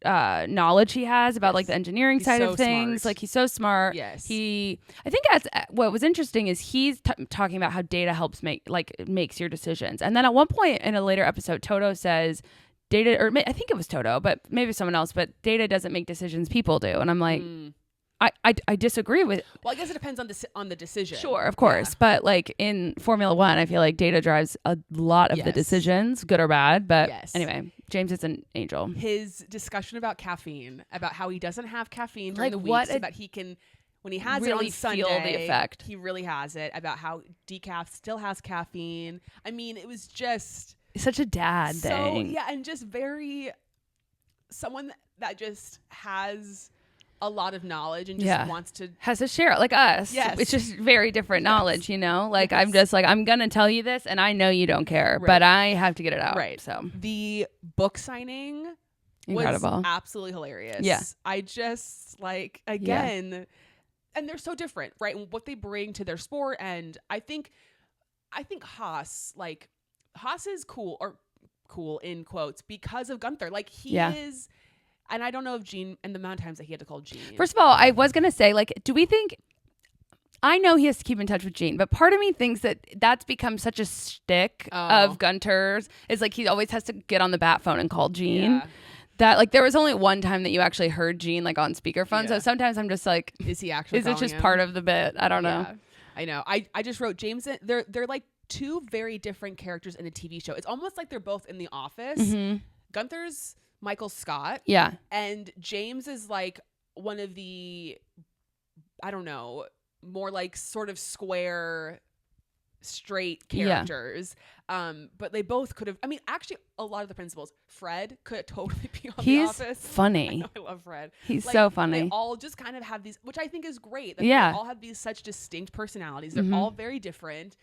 Speaker 2: knowledge he has about like the engineering side of things.
Speaker 1: Smart.
Speaker 2: Like he's so smart.
Speaker 1: Yes.
Speaker 2: I think that's what was interesting is he's talking about how data makes your decisions. And then at one point in a later episode, Toto says data, or I think it was Toto, but maybe someone else, but data doesn't make decisions, people do. And I'm like, I disagree with.
Speaker 1: Well, I guess it depends on the decision.
Speaker 2: Sure, of course, but like in Formula One, I feel like data drives a lot of the decisions, good or bad. But anyway, James is an angel.
Speaker 1: His discussion about caffeine, about how he doesn't have caffeine during the week, so that he can, when he has
Speaker 2: really
Speaker 1: it on Sunday,
Speaker 2: feel the effect.
Speaker 1: He really has it. About how decaf still has caffeine. I mean, it was just
Speaker 2: such a dad thing.
Speaker 1: Yeah, and just very someone that just has a lot of knowledge and just wants to
Speaker 2: share it like us.
Speaker 1: Yes.
Speaker 2: It's just very different knowledge, like I'm just like, I'm gonna tell you this and I know you don't care, but I have to get it out.
Speaker 1: Right.
Speaker 2: So
Speaker 1: the book signing
Speaker 2: incredible,
Speaker 1: was absolutely hilarious.
Speaker 2: Yeah.
Speaker 1: I just like, again, and they're so different, right? And what they bring to their sport. And I think Haas is cool in quotes because of Gunther. Like he is. And I don't know if Gene, and the amount of times that he had to call Gene.
Speaker 2: First of all, I was going to say, like, do we think, I know he has to keep in touch with Gene, but part of me thinks that that's become such a shtick of Gunter's, is like he always has to get on the bat phone and call Gene. Yeah. That like there was only one time that you actually heard Gene like on speakerphone. So sometimes I'm just like,
Speaker 1: is he actually?
Speaker 2: Is it just part of the bit? I don't know.
Speaker 1: I know. I just wrote James. They're like two very different characters in a TV show. It's almost like they're both in The Office. Mm-hmm. Gunther's Michael Scott.
Speaker 2: Yeah.
Speaker 1: And James is like one of the, I don't know, more like sort of square, straight characters. But they both could have, I mean, actually a lot of the principals, Fred could totally be on The Office.
Speaker 2: He's funny.
Speaker 1: I love Fred.
Speaker 2: He's like, so funny.
Speaker 1: They all just kind of have these, which I think is great. That
Speaker 2: yeah.
Speaker 1: They all have these such distinct personalities. They're all very different.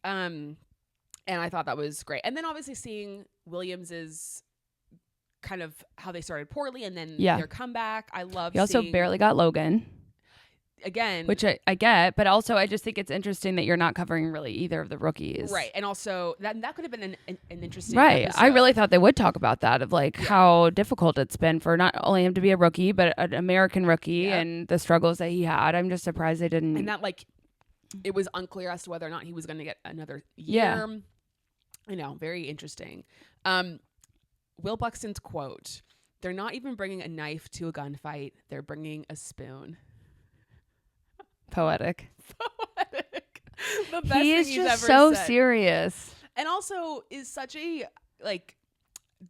Speaker 1: And I thought that was great. And then obviously seeing Williams's kind of how they started poorly and then their comeback. I love
Speaker 2: He also barely got Logan.
Speaker 1: Again,
Speaker 2: which I get, but also I just think it's interesting that you're not covering really either of the rookies,
Speaker 1: right? And also that could have been an interesting
Speaker 2: episode. I really thought they would talk about that of like how difficult it's been for not only him to be a rookie but an American rookie and the struggles that he had. I'm just surprised they didn't.
Speaker 1: And that like it was unclear as to whether or not he was going to get another year. I know, very interesting. Will Buxton's quote: "They're not even bringing a knife to a gunfight; they're bringing a spoon."
Speaker 2: Poetic.
Speaker 1: The best
Speaker 2: he is
Speaker 1: thing
Speaker 2: just
Speaker 1: he's
Speaker 2: so
Speaker 1: ever said.
Speaker 2: Serious,
Speaker 1: and also is such a like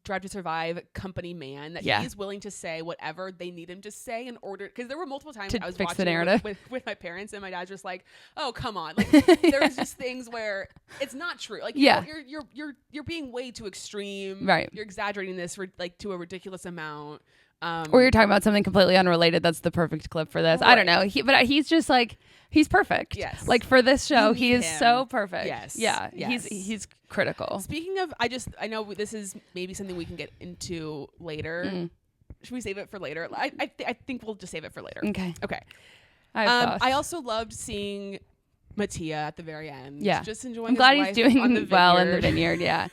Speaker 1: Drive to Survive company man that he's willing to say whatever they need him to say in order. Because there were multiple times I was
Speaker 2: fix
Speaker 1: watching
Speaker 2: the narrative
Speaker 1: with my parents, and my dad's just like, "Oh, come on!" Like there's just things where it's not true. Like you're being way too extreme.
Speaker 2: Right.
Speaker 1: You're exaggerating this to a ridiculous amount.
Speaker 2: Or you're talking about something completely unrelated. That's the perfect clip for this. Right. I don't know. But he's just like, he's perfect.
Speaker 1: Yes.
Speaker 2: Like for this show, he is so perfect.
Speaker 1: Yes.
Speaker 2: Yeah.
Speaker 1: Yes.
Speaker 2: He's critical.
Speaker 1: Speaking of, I know this is maybe something we can get into later. Should we save it for later? I think we'll just save it for later.
Speaker 2: Okay.
Speaker 1: I also loved seeing Mattia at the very end.
Speaker 2: Yeah.
Speaker 1: Just enjoying
Speaker 2: I'm glad
Speaker 1: his
Speaker 2: he's doing
Speaker 1: life
Speaker 2: well in the vineyard. Yeah.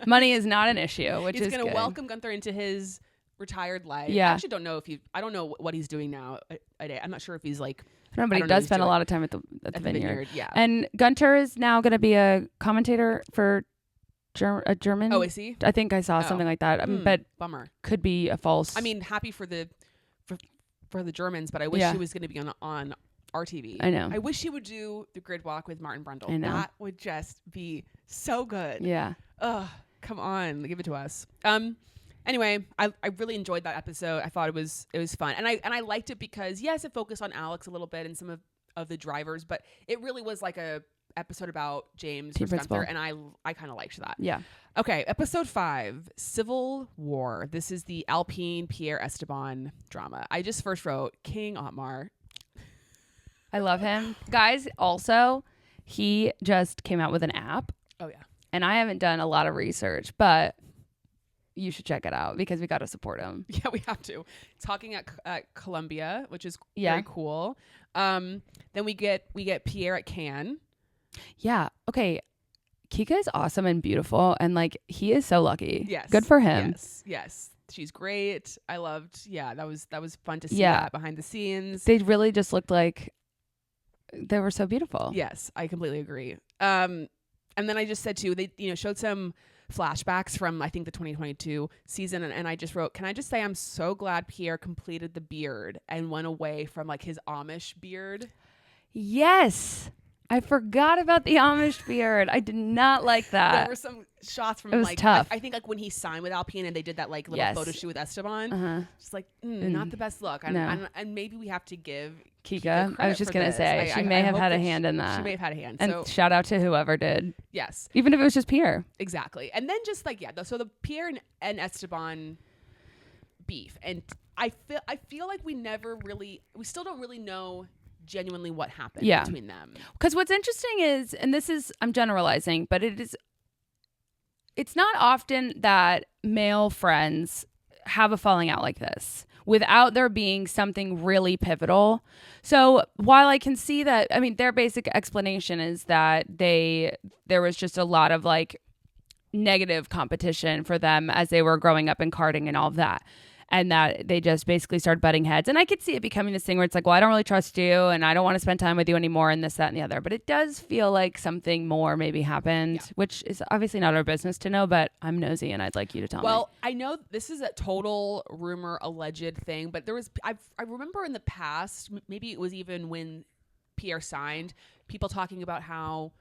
Speaker 2: Money is not an issue, which is
Speaker 1: good. He's going to welcome Gunther into his retired life. I actually don't know I don't know what he's doing now. I'm not sure if he's like,
Speaker 2: I don't know, but he does spend a lot of time at the vineyard.
Speaker 1: Yeah.
Speaker 2: And Gunther is now going to be a commentator for a German.
Speaker 1: Oh, is he?
Speaker 2: I think I saw something like that. But
Speaker 1: bummer.
Speaker 2: Could be a false.
Speaker 1: I mean, happy for the Germans, but I wish he was going to be on RTV.
Speaker 2: I know.
Speaker 1: I wish he would do the grid walk with Martin Brundle.
Speaker 2: I know.
Speaker 1: That would just be so good.
Speaker 2: Yeah.
Speaker 1: Ugh, come on, give it to us. Anyway, I really enjoyed that episode. I thought it was fun, and I liked it because yes, it focused on Alex a little bit and some of the drivers, but it really was like a episode about James versus Gunther, and I kind of liked that.
Speaker 2: Yeah.
Speaker 1: Okay, episode 5, Civil War. This is the Alpine Pierre Esteban drama. I just first wrote King Otmar.
Speaker 2: I love him, guys. Also, he just came out with an app.
Speaker 1: Oh yeah,
Speaker 2: and I haven't done a lot of research, but you should check it out because we got to support him.
Speaker 1: Yeah, we have to. Talking at Columbia, which is very cool. Then we get Pierre at Cannes. Yeah.
Speaker 2: Okay. Kika is awesome and beautiful, and like he is so lucky.
Speaker 1: Yes.
Speaker 2: Good for him.
Speaker 1: Yes. She's great. I loved. Yeah, that was fun to see that behind the scenes.
Speaker 2: They really just looked like they were so beautiful.
Speaker 1: Yes, I completely agree. And then I just said too, they showed some flashbacks from I think the 2022 season, and I just wrote, can I just say I'm so glad Pierre completed the beard and went away from like his Amish beard.
Speaker 2: Yes, I forgot about the Amish beard. I did not like that.
Speaker 1: There were some shots from,
Speaker 2: it was
Speaker 1: like
Speaker 2: tough.
Speaker 1: I think like when he signed with Alpine and they did that like little photo shoot with Esteban. Just like not the best look. And maybe we have to give Kika
Speaker 2: I was just gonna say she may have had a hand in that.
Speaker 1: She may have had a hand.
Speaker 2: And
Speaker 1: so
Speaker 2: shout out to whoever did.
Speaker 1: Yes,
Speaker 2: even if it was just Pierre.
Speaker 1: Exactly. And then just like so the Pierre and Esteban beef, and I feel like we still don't really know genuinely what happened between them.
Speaker 2: Because what's interesting is, and this is, I'm generalizing, but it's not often that male friends have a falling out like this without there being something really pivotal. So while I can see that, I mean, their basic explanation is that there was just a lot of like negative competition for them as they were growing up in karting and all of that. And that they just basically started butting heads. And I could see it becoming this thing where it's like, well, I don't really trust you and I don't want to spend time with you anymore and this, that, and the other. But it does feel like something more maybe happened, which is obviously not our business to know, but I'm nosy and I'd like you to tell me.
Speaker 1: Well, I know this is a total rumor, alleged thing, but there was, I remember in the past, maybe it was even when Pierre signed, people talking about how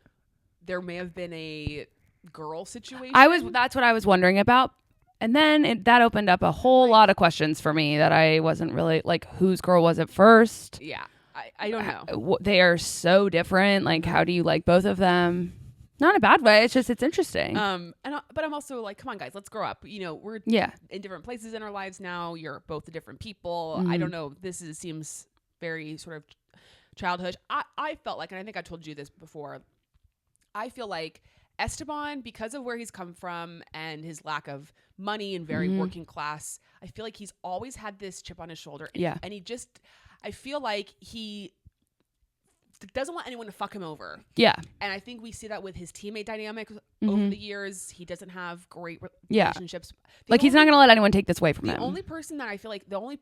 Speaker 1: there may have been a girl situation.
Speaker 2: That's what I was wondering about. And then that opened up a whole lot of questions for me that I wasn't really like, whose girl was it first?
Speaker 1: Yeah. I don't know.
Speaker 2: They are so different. Like, how do you like both of them? Not in a bad way. It's just, it's interesting.
Speaker 1: But I'm also like, come on, guys, let's grow up. You know, we're in different places in our lives now. You're both different people. I don't know. Seems very sort of childhood. I felt like, and I think I told you this before, I feel like Esteban, because of where he's come from and his lack of money and very working class, I feel like he's always had this chip on his shoulder. And he just, I feel like he doesn't want anyone to fuck him over. Yeah. And I think we see that with his teammate dynamic over the years. He doesn't have great relationships.
Speaker 2: Like, he's not going to let anyone take this away from him.
Speaker 1: The only person that I feel like, the only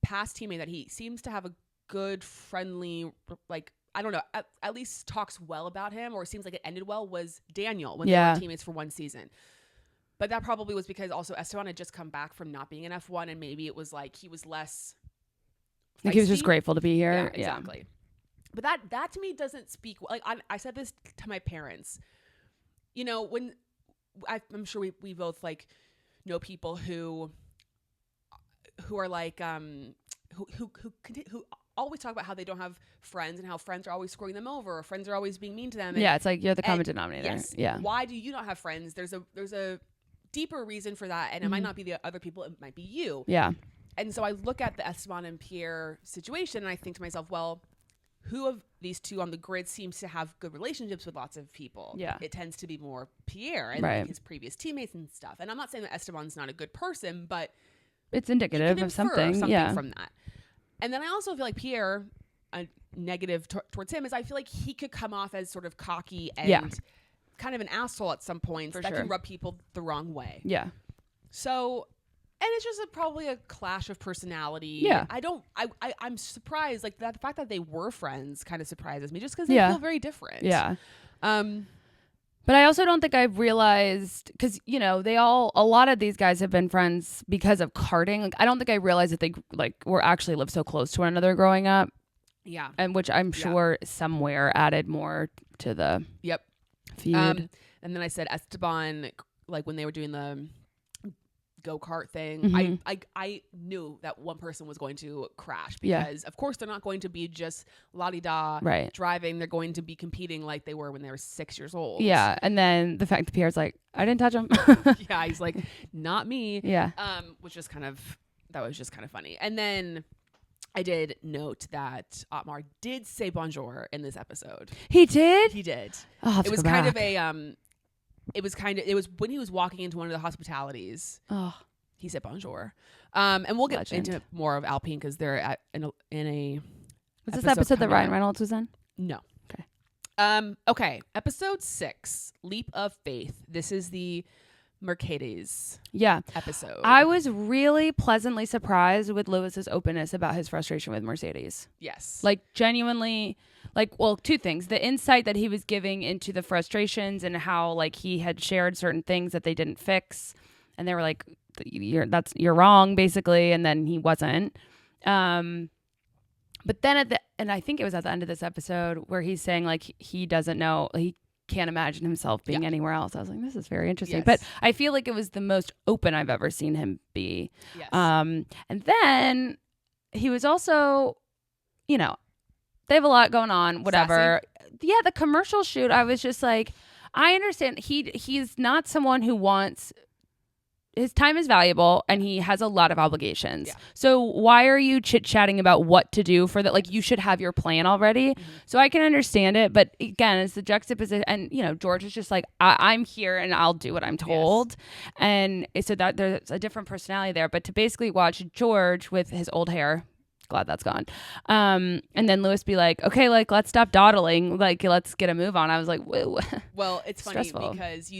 Speaker 1: past teammate that he seems to have a good, friendly, like, I don't know, at least talks well about him, or seems like it ended well, was Daniel when they were teammates for one season. But that probably was because also Esteban had just come back from not being in F1, and maybe it was like he was less feisty.
Speaker 2: Like, he was just grateful to be here.
Speaker 1: Yeah, exactly. But that to me doesn't speak, like, I said this to my parents. You know, when I'm sure we both like know people who are like who always talk about how they don't have friends and how friends are always screwing them over, or friends are always being mean to them. And,
Speaker 2: it's like you're the common denominator.
Speaker 1: Yes.
Speaker 2: Yeah.
Speaker 1: Why do you not have friends? There's a deeper reason for that, and it might not be the other people. It might be you. Yeah. And so I look at the Esteban and Pierre situation, and I think to myself, well, who of these two on the grid seems to have good relationships with lots of people? Yeah. It tends to be more Pierre and like his previous teammates and stuff. And I'm not saying that Esteban's not a good person, but
Speaker 2: it's indicative of something
Speaker 1: from that. And then I also feel like Pierre, a negative towards him, is I feel like he could come off as sort of cocky and kind of an asshole at some points that can rub people the wrong way. Yeah. So, and it's just probably a clash of personality. Yeah. I'm surprised, like, that the fact that they were friends kind of surprises me, just because they feel very different. Yeah.
Speaker 2: But I also don't think I've realized, because, you know, a lot of these guys have been friends because of karting. Like, I don't think I realized that they, like, were actually lived so close to one another growing up. Yeah. And which I'm sure somewhere added more to the feud.
Speaker 1: And then I said Esteban, like, when they were doing the go-kart thing, I knew that one person was going to crash, because of course they're not going to be just la-di-da driving. They're going to be competing like they were when they were 6 years old.
Speaker 2: Yeah. And then the fact that Pierre's like, I didn't touch him.
Speaker 1: Yeah, he's like, not me. Yeah. Which was that was just kind of funny. And then I did note that Otmar did say bonjour in this episode.
Speaker 2: He did?
Speaker 1: He did. Oh, it was kind of a it was when he was walking into one of the hospitalities. Oh, he said bonjour. And we'll get into more of Alpine, because they're in a.
Speaker 2: Was this episode that Ryan Reynolds was in?
Speaker 1: No. Okay. Episode 6, Leap of Faith. This is the Mercedes episode.
Speaker 2: I was really pleasantly surprised with Lewis's openness about his frustration with Mercedes. Yes. Like, genuinely, like, well, two things. The insight that he was giving into the frustrations and how, like, he had shared certain things that they didn't fix, and they were like, you're wrong, basically, and then he wasn't. But then and I think it was at the end of this episode where he's saying, like, he doesn't know, he can't imagine himself being anywhere else. I was like, this is very interesting. Yes. But I feel like it was the most open I've ever seen him be. Yes. And then he was also, you know, they have a lot going on, whatever. Sassy. Yeah, the commercial shoot, I was just like, I understand he's not someone who wants, his time is valuable and he has a lot of obligations. Yeah. So why are you chit-chatting about what to do for that? Like, you should have your plan already. Mm-hmm. So I can understand it. But again, it's the juxtaposition. And, you know, George is just like, I'm here and I'll do what I'm told. Yes. And so that there's a different personality there. But to basically watch George with his old hair, glad that's gone. And then Lewis be like, okay, like, let's stop dawdling. Like, let's get a move on. I was like, whoa.
Speaker 1: Well, it's funny because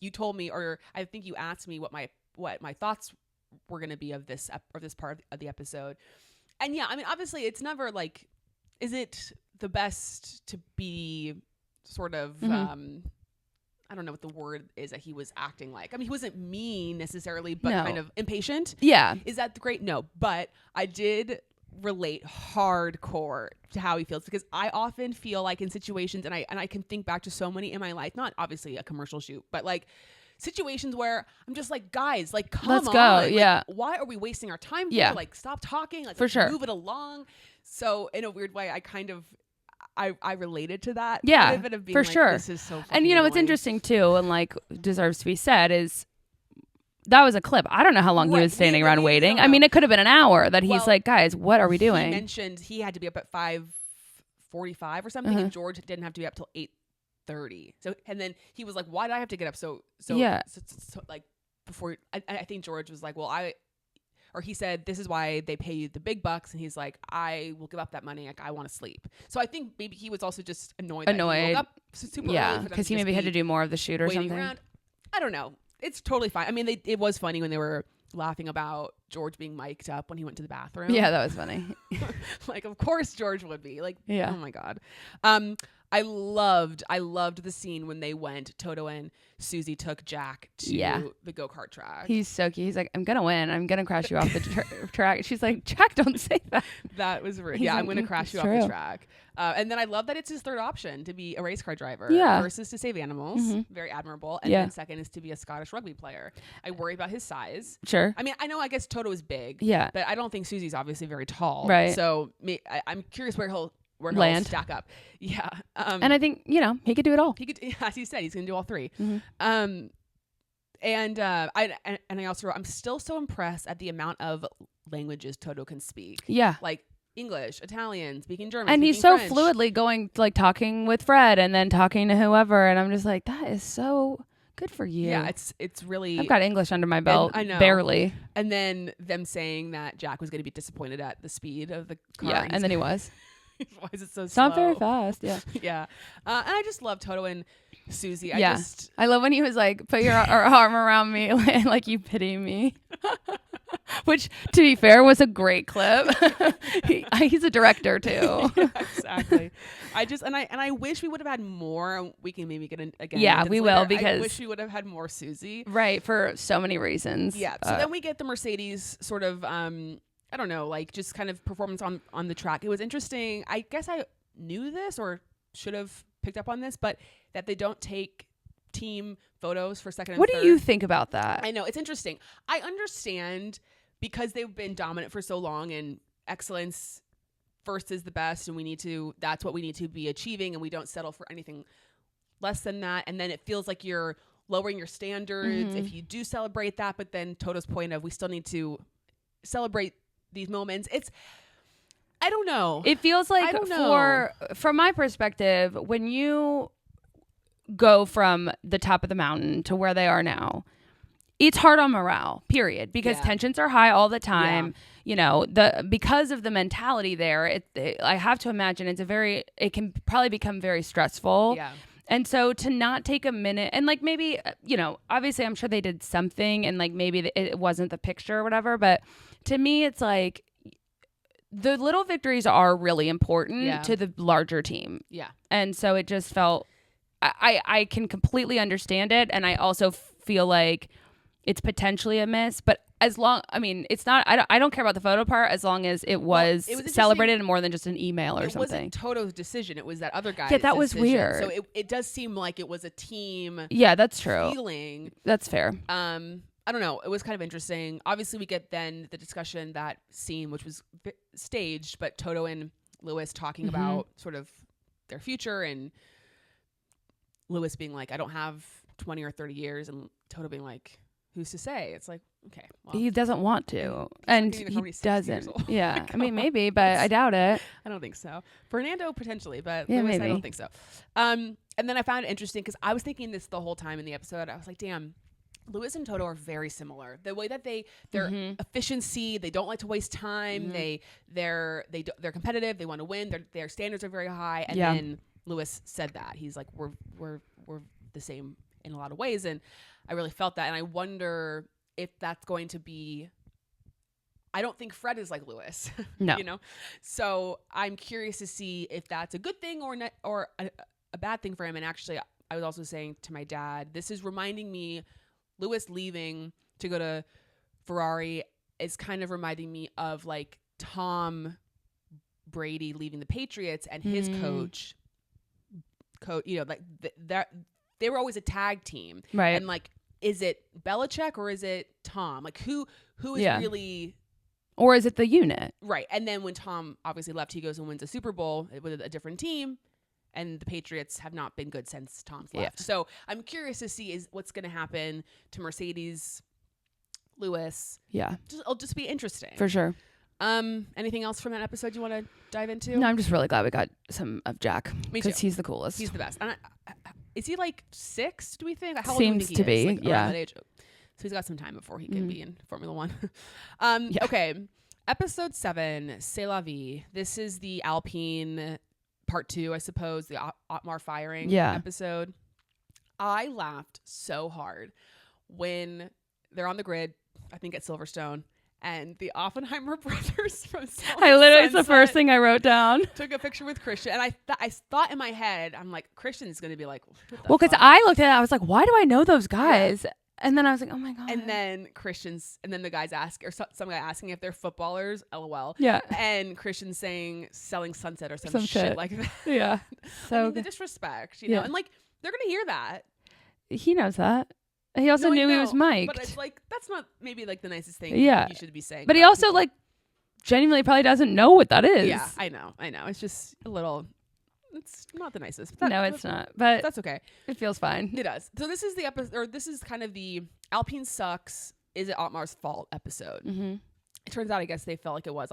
Speaker 1: you told me, or I think you asked me what my thoughts were going to be of this part of the episode. And yeah, I mean, obviously it's never like, is it the best to be sort of, I don't know what the word is that he was acting like. I mean, he wasn't mean necessarily, but kind of impatient. Yeah. Is that great? No, but I did relate hardcore to how he feels, because I often feel like in situations, and I can think back to so many in my life, not obviously a commercial shoot, but like situations where I'm just like, guys, like, come
Speaker 2: Let's
Speaker 1: on.
Speaker 2: go.
Speaker 1: Like,
Speaker 2: yeah.
Speaker 1: why are we wasting our time here?
Speaker 2: Yeah.
Speaker 1: Like, stop talking. Like,
Speaker 2: For sure.
Speaker 1: move it along. So in a weird way, I kind of, I related to that.
Speaker 2: Yeah,
Speaker 1: part of it of being
Speaker 2: for
Speaker 1: like,
Speaker 2: sure.
Speaker 1: This is so fucking
Speaker 2: And, you know,
Speaker 1: annoying.
Speaker 2: what's interesting, too, and, like, deserves to be said is that was a clip. I don't know how long he was standing around waiting. I mean, it could have been an hour that he's like, guys, what are we doing?
Speaker 1: He mentioned he had to be up at 5:45 or something, and George didn't have to be up till 8:30. So, and then he was like, why did I have to get up so like, before, I think George was like, well, or he said, this is why they pay you the big bucks. And he's like, I will give up that money. Like, I want to sleep. So I think maybe he was also just annoyed. That he woke up super early
Speaker 2: because he maybe had to do more of the shoot or something.
Speaker 1: Around. I don't know. It's totally fine. I mean, it was funny when they were laughing about George being mic'd up when he went to the bathroom.
Speaker 2: Yeah, that was funny.
Speaker 1: Like, of course George would be. Like,
Speaker 2: yeah.
Speaker 1: Oh my God. I loved the scene when they went, Toto and Susie took Jack to the go-kart track.
Speaker 2: He's so cute. He's like, I'm going to win. I'm going to crash you off the track. She's like, Jack, don't say that.
Speaker 1: That was rude. Yeah, I'm going to crash you off the track. And then I love that it's his third option to be a race car driver. First is to save animals. Very admirable. And then second is to be a Scottish rugby player. I worry about his size.
Speaker 2: Sure.
Speaker 1: I mean, I guess Toto is big.
Speaker 2: Yeah.
Speaker 1: But I don't think Susie's obviously very tall.
Speaker 2: Right.
Speaker 1: So I'm curious where he'll
Speaker 2: land,
Speaker 1: stack up. Yeah.
Speaker 2: And I think, you know, he could do it all.
Speaker 1: He could, as he said, he's going to do all three.
Speaker 2: Mm-hmm.
Speaker 1: And I also wrote, I'm still so impressed at the amount of languages Toto can speak.
Speaker 2: Yeah.
Speaker 1: Like English, Italian, speaking German,
Speaker 2: and
Speaker 1: speaking
Speaker 2: he's so
Speaker 1: French.
Speaker 2: fluidly going, like, talking with Fred and then talking to whoever. And I'm just like, that is so good for you.
Speaker 1: Yeah, it's really.
Speaker 2: I've got English under my belt. I know. Barely.
Speaker 1: And then them saying that Jack was going to be disappointed at the speed of the car.
Speaker 2: Yeah, and then he was.
Speaker 1: Why is it so slow?
Speaker 2: It's not very fast. Yeah.
Speaker 1: Yeah. And I just love Toto and Susie.
Speaker 2: I love when he was like, put your arm around me, like you pity me. Which, to be fair, was a great clip. He's a director too.
Speaker 1: Yeah, exactly. I wish we would have had more. We can maybe get in again.
Speaker 2: Yeah, we will, because
Speaker 1: I wish we would have had more Susie.
Speaker 2: Right, for so many reasons.
Speaker 1: Yeah. So then we get the Mercedes sort of I don't know, like just kind of performance on the track. It was interesting. I guess I knew this or should have picked up on this, but that they don't take team photos for second and
Speaker 2: third.
Speaker 1: What
Speaker 2: do you think about that?
Speaker 1: I know, it's interesting. I understand because they've been dominant for so long and excellence first is the best, and that's what we need to be achieving, and we don't settle for anything less than that. And then it feels like you're lowering your standards if you do celebrate that. But then Toto's point of we still need to celebrate these moments. I don't know.
Speaker 2: It feels like from my perspective, when you go from the top of the mountain to where they are now, it's hard on morale, period, because tensions are high all the time. You know, because of the mentality there, I have to imagine it can probably become very stressful.
Speaker 1: Yeah.
Speaker 2: And so to not take a minute and like maybe, you know, obviously I'm sure they did something and like maybe it wasn't the picture or whatever, but to me, it's like the little victories are really important to the larger team. Yeah. And so it just felt, I can completely understand it. And I also feel like it's potentially a miss, but it's not, I don't care about the photo part as long as it was celebrated and more than just an email or something. It wasn't
Speaker 1: Toto's decision. It was that other guy's
Speaker 2: that was
Speaker 1: decision.
Speaker 2: Weird.
Speaker 1: So it does seem like it was a team.
Speaker 2: Yeah, that's true.
Speaker 1: Feeling.
Speaker 2: That's fair.
Speaker 1: I don't know. It was kind of interesting. Obviously, we get then the discussion, that scene, which was staged, but Toto and Lewis talking about sort of their future, and Lewis being like, I don't have 20 or 30 years, and Toto being like, who's to say? It's like, okay. Well,
Speaker 2: he doesn't want to. And he doesn't. Yeah. I mean, maybe, but I doubt it.
Speaker 1: I don't think so. Fernando, potentially, but
Speaker 2: Lewis,
Speaker 1: maybe. I don't think so. And then I found it interesting because I was thinking this the whole time in the episode. I was like, damn, Lewis and Toto are very similar. The way that their efficiency, they don't like to waste time. They're competitive. They want to win. Their standards are very high. And then Lewis said that. He's like, we're the same in a lot of ways. And I really felt that. And I wonder if that's going to be, I don't think Fred is like Lewis.
Speaker 2: No.
Speaker 1: You know? So I'm curious to see if that's a good thing or a bad thing for him. And actually, I was also saying to my dad, this is reminding me, Lewis leaving to go to Ferrari is kind of reminding me of like Tom Brady leaving the Patriots and his coach, you know, like that they were always a tag team.
Speaker 2: Right.
Speaker 1: And like is it Belichick or is it Tom? Like who is really,
Speaker 2: or is it the unit?
Speaker 1: Right. And then when Tom obviously left, he goes and wins a Super Bowl with a different team. And the Patriots have not been good since Tom's left.
Speaker 2: Yeah.
Speaker 1: So I'm curious to see what's going to happen to Mercedes, Lewis.
Speaker 2: Yeah.
Speaker 1: It'll just be interesting.
Speaker 2: For sure.
Speaker 1: Anything else from that episode you want to dive into?
Speaker 2: No, I'm just really glad we got some of Jack.
Speaker 1: Me too.
Speaker 2: Because he's the coolest.
Speaker 1: He's the best. And is he like 6, do we think? How
Speaker 2: Seems
Speaker 1: old do we think
Speaker 2: to
Speaker 1: he is?
Speaker 2: be,
Speaker 1: Like,
Speaker 2: yeah.
Speaker 1: around that age. So he's got some time before he can be in Formula 1. Okay. Episode 7, C'est la vie. This is the Alpine part 2, I suppose, the Otmar firing episode. I laughed so hard when they're on the grid, I think at Silverstone, and the Oppenheimer brothers from
Speaker 2: it's the first thing I wrote down.
Speaker 1: Took a picture with Christian, and I thought in my head, I'm like, Christian's going to be like,
Speaker 2: well, because I looked at it, I was like, why do I know those guys? Yeah. And then I was like, oh my God.
Speaker 1: And then the guys ask, or some guy asking if they're footballers, LOL.
Speaker 2: Yeah.
Speaker 1: And Christian saying selling Sunset or some shit like that.
Speaker 2: Yeah.
Speaker 1: So the disrespect, you know, and like they're going to hear that.
Speaker 2: He knows that. He also knew he was mic'd.
Speaker 1: But it's like, that's not maybe like the nicest thing
Speaker 2: you
Speaker 1: should be saying.
Speaker 2: But he also people. Like genuinely probably doesn't know what that is.
Speaker 1: Yeah, I know. It's just a little, it's not the nicest.
Speaker 2: No, it's not. But
Speaker 1: that's okay.
Speaker 2: It feels fine.
Speaker 1: It does. So this is the episode, or this is kind of the Alpine sucks. Is it Otmar's fault episode? Mm-hmm. It turns out, I guess they felt like it was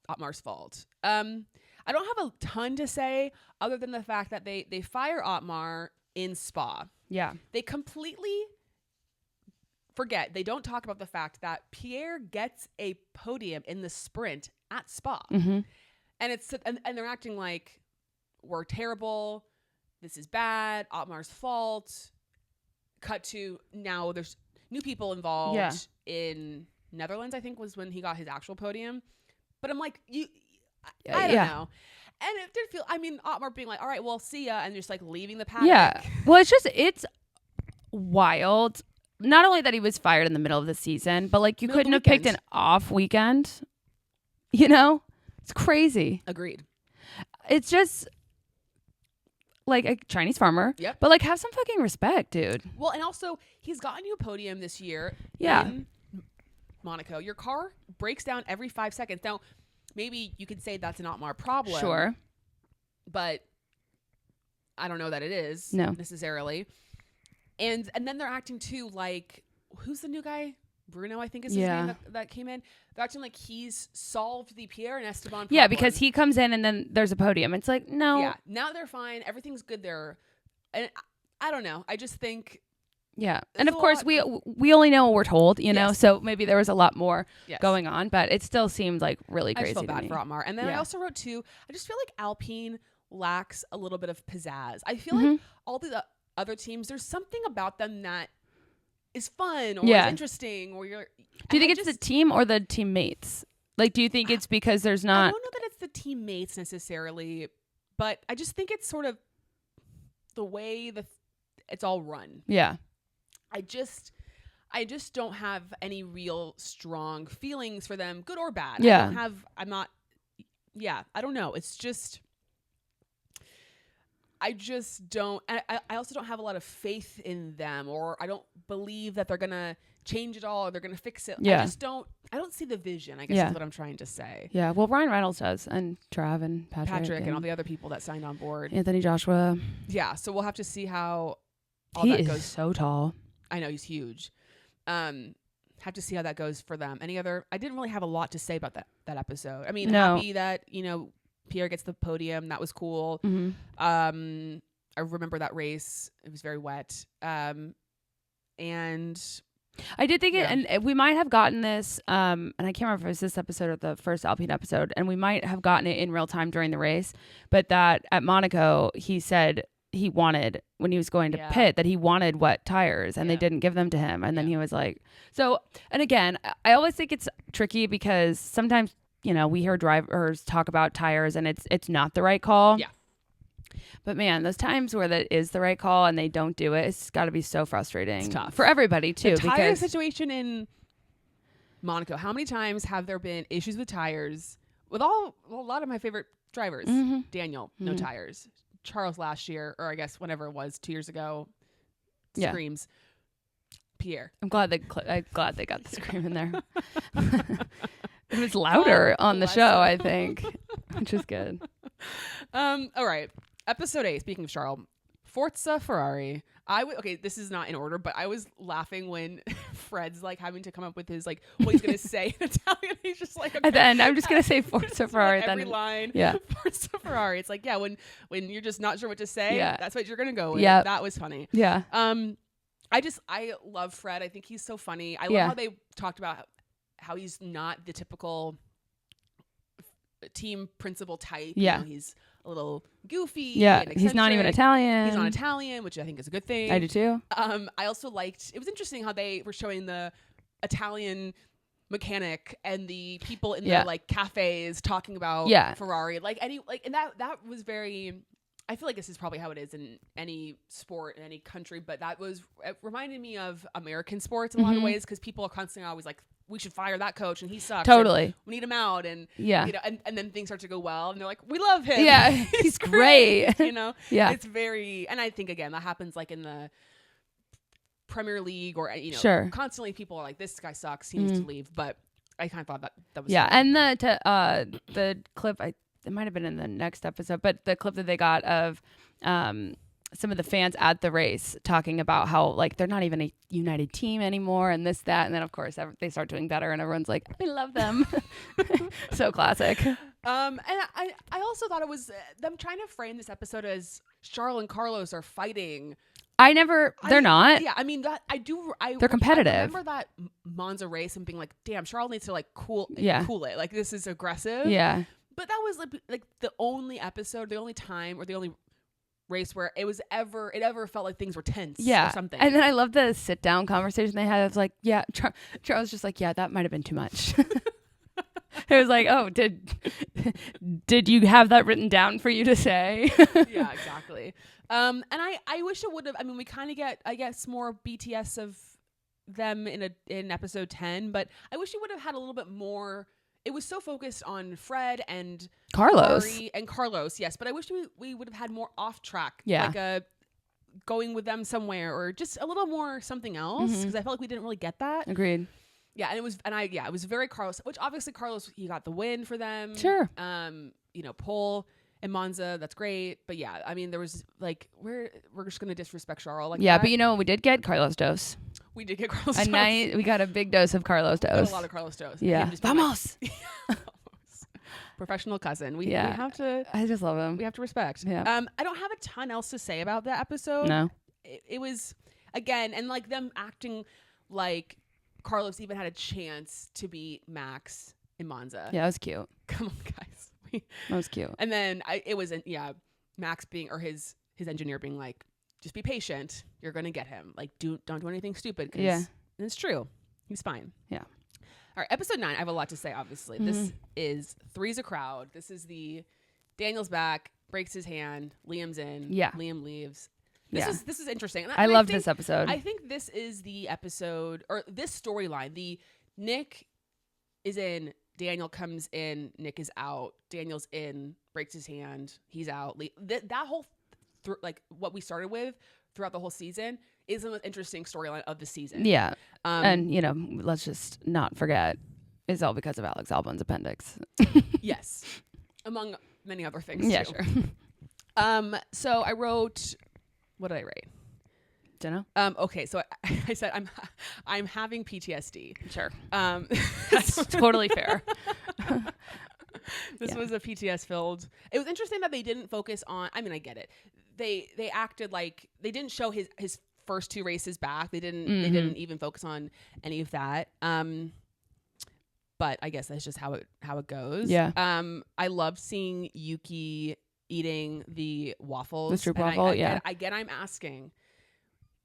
Speaker 1: Otmar's fault. I don't have a ton to say other than the fact that they fire Otmar in Spa.
Speaker 2: Yeah.
Speaker 1: They completely forget. They don't talk about the fact that Pierre gets a podium in the sprint at Spa.
Speaker 2: Mm-hmm.
Speaker 1: And and they're acting like we're terrible. This is bad. Otmar's fault. Cut to now there's new people involved in Netherlands, I think was when he got his actual podium. But I'm like, I don't know. And it did feel, Otmar being like, all right, well, see ya. And just like leaving the paddock.
Speaker 2: Yeah. Well, it's wild. Not only that he was fired in the middle of the season, but like you couldn't have picked an off weekend. You know? It's crazy.
Speaker 1: Agreed.
Speaker 2: It's just like a Chinese farmer.
Speaker 1: Yep.
Speaker 2: But like have some fucking respect, dude.
Speaker 1: Well, and also he's gotten you a podium this year in Monaco. Your car breaks down every 5 seconds. Now, maybe you could say that's an Otmar problem.
Speaker 2: Sure.
Speaker 1: But I don't know that it is necessarily. And then they're acting too like, who's the new guy? Bruno, I think is his name that came in. They're acting like he's solved the Pierre and Esteban problem.
Speaker 2: Yeah, because he comes in and then there's a podium. It's like, no.
Speaker 1: Yeah, now they're fine. Everything's good there. And I don't know. I just think.
Speaker 2: Yeah. And of course, we only know what we're told, you know, so maybe there was a lot more going on, but it still seemed like really crazy.
Speaker 1: I just felt bad for Otmar. And then I also wrote too, I just feel like Alpine lacks a little bit of pizzazz. I feel like all the other teams, there's something about them that is fun or is interesting or you're.
Speaker 2: Do you think it's the team or the teammates? Like, do you think it's because there's not?
Speaker 1: I don't know that it's the teammates necessarily, but I just think it's sort of the way it's all run.
Speaker 2: Yeah.
Speaker 1: I just don't have any real strong feelings for them, good or bad.
Speaker 2: Yeah.
Speaker 1: I don't know. It's just, I just don't, I also don't have a lot of faith in them, or I don't believe that they're going to change it all or they're going to fix it.
Speaker 2: Yeah.
Speaker 1: I don't see the vision, I guess is what I'm trying to say.
Speaker 2: Yeah. Well, Ryan Reynolds does, and Trav and Patrick
Speaker 1: and all the other people that signed on board.
Speaker 2: Anthony Joshua.
Speaker 1: Yeah. So we'll have to see how all
Speaker 2: he
Speaker 1: that
Speaker 2: is
Speaker 1: goes.
Speaker 2: So tall.
Speaker 1: I know he's huge. Have to see how that goes for them. I didn't really have a lot to say about that episode. I mean, happy that, Pierre gets the podium. That was cool.
Speaker 2: Mm-hmm.
Speaker 1: I remember that race. It was very wet. And
Speaker 2: I did think it, and we might have gotten this, and I can't remember if it was this episode or the first Alpine episode, and we might have gotten it in real time during the race, but that at Monaco, he said he wanted, when he was going to pit, that he wanted wet tires, and they didn't give them to him. And then he was like, so, and again, I always think it's tricky because sometimes, we hear drivers talk about tires and it's not the right call.
Speaker 1: Yeah.
Speaker 2: But man, those times where that is the right call and they don't do it, it's got to be so frustrating.
Speaker 1: It's tough
Speaker 2: for everybody too.
Speaker 1: The tire situation in Monaco. How many times have there been issues with tires with a lot of my favorite drivers?
Speaker 2: Mm-hmm.
Speaker 1: Daniel, no tires. Charles last year, or I guess whenever it was 2 years ago, screams. Pierre.
Speaker 2: I'm glad they got the scream in there. It was louder on the show, I think, which is good.
Speaker 1: All right. Episode 8, speaking of Charles, Forza Ferrari. Okay, this is not in order, but I was laughing when Fred's like having to come up with his like what he's gonna say in Italian. He's just like, okay.
Speaker 2: At the end, I'm just gonna say Forza Ferrari.
Speaker 1: Every line, Forza Ferrari. It's like, yeah, when you're just not sure what to say, that's what you're gonna go with. Yeah, that was funny.
Speaker 2: Yeah.
Speaker 1: I love Fred. I think he's so funny. I love how they talked about how he's not the typical team principal type.
Speaker 2: Yeah,
Speaker 1: he's a little goofy.
Speaker 2: Yeah, he's not even Italian.
Speaker 1: He's not Italian, which I think is a good thing.
Speaker 2: I do too.
Speaker 1: I also liked, it was interesting how they were showing the Italian mechanic and the people in the like cafes talking about Ferrari. And that was very, I feel like this is probably how it is in any sport in any country, but it reminded me of American sports in a lot of ways, because people are constantly always like, we should fire that coach and he sucks.
Speaker 2: Totally.
Speaker 1: We need him out. And, and then things start to go well and they're like, we love him.
Speaker 2: Yeah. He's great.
Speaker 1: Yeah. It's very, and I think again, that happens like in the Premier League or, constantly people are like, this guy sucks. He needs to leave. But I kind of thought that was
Speaker 2: funny.
Speaker 1: And
Speaker 2: the clip, it might have been in the next episode, but the clip that they got of, some of the fans at the race talking about how like they're not even a united team anymore and this, that, and then of course they start doing better and everyone's like, we love them. So classic.
Speaker 1: And I also thought it was them trying to frame this episode as Charles and Carlos are fighting.
Speaker 2: They're not.
Speaker 1: Yeah, I mean that
Speaker 2: they're competitive.
Speaker 1: I remember that Monza race and being like, damn, Charles needs to like cool it. Like this is aggressive.
Speaker 2: Yeah.
Speaker 1: But that was like the only episode, the only time, or the only race where it ever felt like things were tense or something.
Speaker 2: And then I love the sit down conversation they had. It was like, Charles was just like, yeah, that might have been too much. It was like, oh, did you have that written down for you to say?
Speaker 1: Yeah, exactly. And I wish it would have, I mean, we kind of get, I guess, more BTS of them in episode 10, but I wish it would have had a little bit more. It was so focused on Fred and
Speaker 2: Carlos.
Speaker 1: Yes. But I wish we would have had more off track.
Speaker 2: Yeah.
Speaker 1: Like going with them somewhere or just a little more something else. Because I felt like we didn't really get that.
Speaker 2: Agreed.
Speaker 1: Yeah. And it was very Carlos, which obviously Carlos, he got the win for them.
Speaker 2: Sure.
Speaker 1: Pole and Monza, that's great. But yeah, I mean, there was like, we're just going to disrespect Charles. Like
Speaker 2: yeah. That. But you know what we did get? Carlos dose.
Speaker 1: We did get Carlos dose.
Speaker 2: We got a big dose of Carlos dose.
Speaker 1: Got a lot of Carlos dose.
Speaker 2: Yeah. Vamos.
Speaker 1: Professional cousin. We have to.
Speaker 2: I just love him.
Speaker 1: We have to respect.
Speaker 2: Yeah.
Speaker 1: I don't have a ton else to say about the episode.
Speaker 2: No.
Speaker 1: It was, again, and like them acting like Carlos even had a chance to beat Max in Monza.
Speaker 2: Yeah, it was cute.
Speaker 1: Come on, guys.
Speaker 2: That was cute.
Speaker 1: And then Max being, or his engineer being like, just be patient. You're going to get him. Like, don't do anything stupid. And it's true. He's fine.
Speaker 2: Yeah.
Speaker 1: All right. Episode 9. I have a lot to say, obviously. This is Three's a Crowd. This is Daniel's back, breaks his hand. Liam's in.
Speaker 2: Yeah.
Speaker 1: Liam leaves. This is interesting.
Speaker 2: I love this episode.
Speaker 1: I think this is the episode, or this storyline. The Nick is in, Daniel comes in, Nick is out. Daniel's in, breaks his hand. He's out. That whole like what we started with throughout the whole season is the most interesting storyline of the season.
Speaker 2: Yeah. And let's just not forget, it's all because of Alex Albon's appendix.
Speaker 1: Yes. Among many other things.
Speaker 2: Yeah,
Speaker 1: too.
Speaker 2: sure.
Speaker 1: So I wrote, what did I write?
Speaker 2: Dunno.
Speaker 1: Okay. So I said, I'm having PTSD.
Speaker 2: Sure. That's totally fair.
Speaker 1: This was a PTS filled. It was interesting that they didn't focus on, I mean, I get it. They acted like they didn't show his first 2 races back. They didn't even focus on any of that. But I guess that's just how it goes.
Speaker 2: Yeah.
Speaker 1: I loved seeing Yuki eating the waffles.
Speaker 2: The Stroop waffle,
Speaker 1: I'm asking,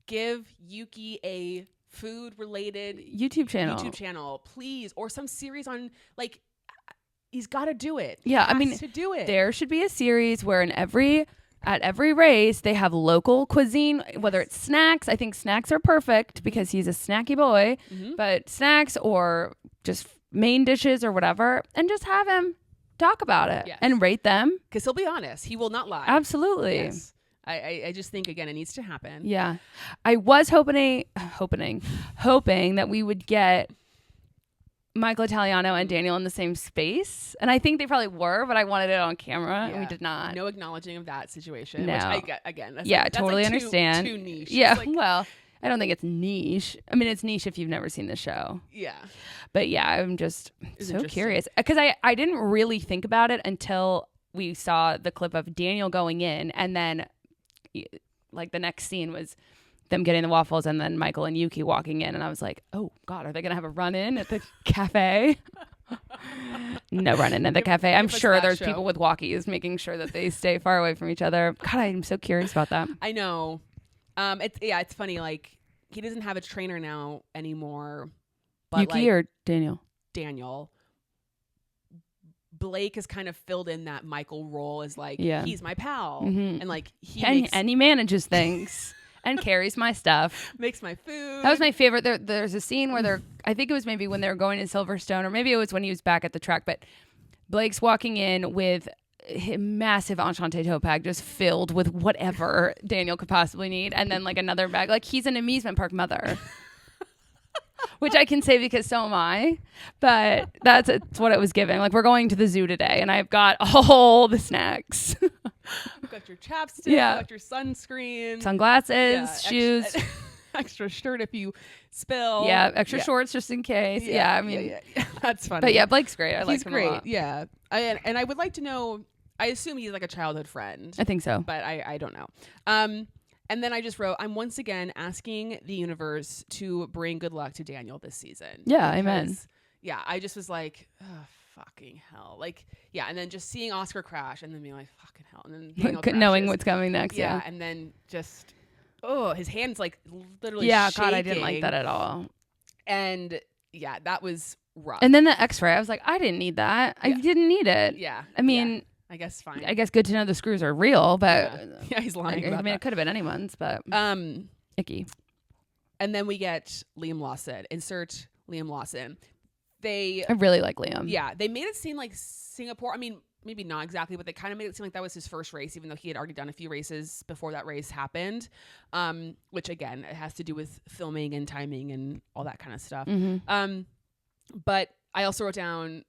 Speaker 1: give Yuki a food related
Speaker 2: YouTube channel,
Speaker 1: please, or some series on like. He's got to do it.
Speaker 2: Yeah, I mean,
Speaker 1: to do it.
Speaker 2: There should be a series where at every race they have local cuisine, whether it's snacks. I think snacks are perfect because he's a snacky boy, but snacks or just main dishes or whatever, and just have him talk about it and rate them.
Speaker 1: Because he'll be honest. He will not lie.
Speaker 2: Absolutely.
Speaker 1: Yes. I just think, again, it needs to happen.
Speaker 2: Yeah. I was hoping that we would get Michael Italiano and Daniel in the same space. And I think they probably were, but I wanted it on camera and we did not.
Speaker 1: No acknowledging of that situation.
Speaker 2: No.
Speaker 1: Which I get, again.
Speaker 2: That's totally
Speaker 1: like
Speaker 2: understand.
Speaker 1: Too niche.
Speaker 2: Yeah. Well, I don't think it's niche. I mean, it's niche if you've never seen the show.
Speaker 1: Yeah.
Speaker 2: But yeah, I'm just so curious. Because I didn't really think about it until we saw the clip of Daniel going in, and then like the next scene was them getting the waffles and then Michael and Yuki walking in, and I was like, oh God, are they gonna have a run-in at the cafe? No run-in at the cafe. I'm sure there's people with walkies making sure that they stay far away from each other. God, I'm so curious about that.
Speaker 1: I know. It's funny, like he doesn't have a trainer now anymore. But
Speaker 2: Yuki or Daniel?
Speaker 1: Daniel. Blake has kind of filled in that Michael role as like, he's my pal. And like he
Speaker 2: manages things and carries my stuff.
Speaker 1: Makes my food.
Speaker 2: That was my favorite. There's a scene where I think it was maybe when they were going to Silverstone, or maybe it was when he was back at the track, but Blake's walking in with a massive Enchante tote bag just filled with whatever Daniel could possibly need. And then like another bag, like he's an amusement park mother. Which I can say because so am I, but it's what it was giving. Like, we're going to the zoo today, and I've got all the snacks.
Speaker 1: You've got your chapstick, you've got your sunscreen,
Speaker 2: sunglasses, shoes,
Speaker 1: extra shirt if you spill,
Speaker 2: extra shorts just in case. I mean,
Speaker 1: that's funny.
Speaker 2: But yeah, Blake's great.
Speaker 1: He's
Speaker 2: him
Speaker 1: great.
Speaker 2: A lot.
Speaker 1: Yeah, and I would like to know. I assume he's like a childhood friend.
Speaker 2: I think so,
Speaker 1: but I don't know. And then I just wrote, I'm once again asking the universe to bring good luck to Daniel this season.
Speaker 2: Yeah, amen.
Speaker 1: Yeah, I just was like, oh, fucking hell. Like, yeah, and then just seeing Oscar crash and then being like, fucking hell. And then Daniel
Speaker 2: knowing what's coming next. Yeah,
Speaker 1: and then just, his hand's like literally
Speaker 2: shaking.
Speaker 1: God,
Speaker 2: I didn't like that at all.
Speaker 1: And yeah, that was rough.
Speaker 2: And then the x-ray, I was like, I didn't need that. I didn't need it.
Speaker 1: Yeah.
Speaker 2: I mean...
Speaker 1: I guess fine.
Speaker 2: I guess good to know the screws are real, but
Speaker 1: he's lying about
Speaker 2: it could have been anyone's, but icky.
Speaker 1: And then we get Liam Lawson. Insert Liam Lawson. I
Speaker 2: really like Liam.
Speaker 1: Yeah, they made it seem like Singapore. I mean, maybe not exactly, but they kind of made it seem like that was his first race, even though he had already done a few races before that race happened. Which again, it has to do with filming and timing and all that kind of stuff.
Speaker 2: Mm-hmm.
Speaker 1: But I also wrote down.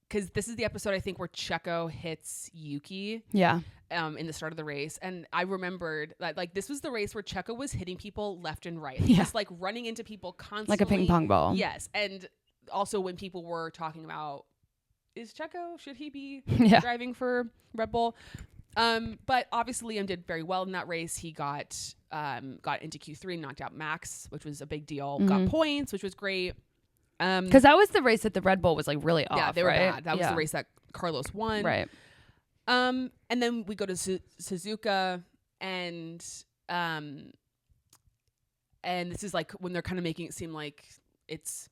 Speaker 1: Because this is the episode, I think, where Checo hits Yuki.
Speaker 2: Yeah.
Speaker 1: In the start of the race. And I remembered that, like, this was the race where Checo was hitting people left and right. Just, like, running into people constantly.
Speaker 2: Like a ping pong ball.
Speaker 1: Yes. And also when people were talking about, is Checo, should he be driving for Red Bull? But obviously Liam did very well in that race. He got into Q3, knocked out Max, which was a big deal.
Speaker 2: Mm-hmm.
Speaker 1: Got points, which was great.
Speaker 2: Because that was the race that the Red Bull was like really off.
Speaker 1: Yeah, they were
Speaker 2: right?
Speaker 1: bad. That was the race that Carlos won.
Speaker 2: Right.
Speaker 1: And then we go to Suzuka, and this is like when they're kind of making it seem like it's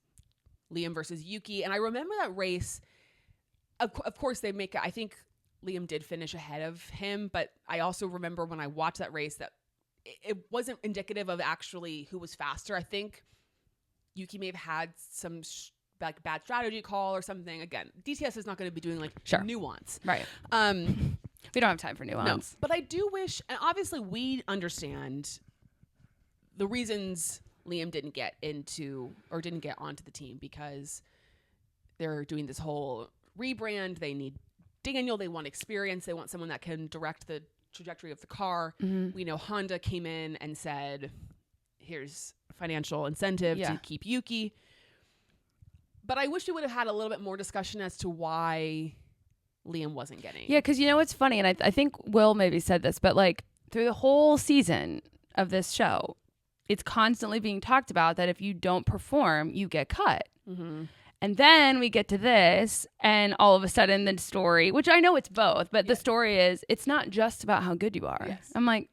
Speaker 1: Liam versus Yuki. And I remember that race. Of course, they make it. I think Liam did finish ahead of him, but I also remember when I watched that race that it wasn't indicative of actually who was faster. I think Yuki may have had some like bad strategy call or something. Again, DTS is not going to be doing like nuance.
Speaker 2: Right. We don't have time for nuance.
Speaker 1: No, but I do wish, and obviously we understand the reasons Liam didn't get onto the team, because they're doing this whole rebrand. They need Daniel. They want experience. They want someone that can direct the trajectory of the car. Mm-hmm. We know Honda came in and said, here's financial incentive to keep Yuki. But I wish we would have had a little bit more discussion as to why Liam wasn't getting.
Speaker 2: Yeah, because you know what's funny, and I think Will maybe said this, but like through the whole season of this show, it's constantly being talked about that if you don't perform, you get cut. Mm-hmm. And then we get to this, and all of a sudden the story, which I know it's both, but the story is it's not just about how good you are.
Speaker 1: Yes.
Speaker 2: I'm like,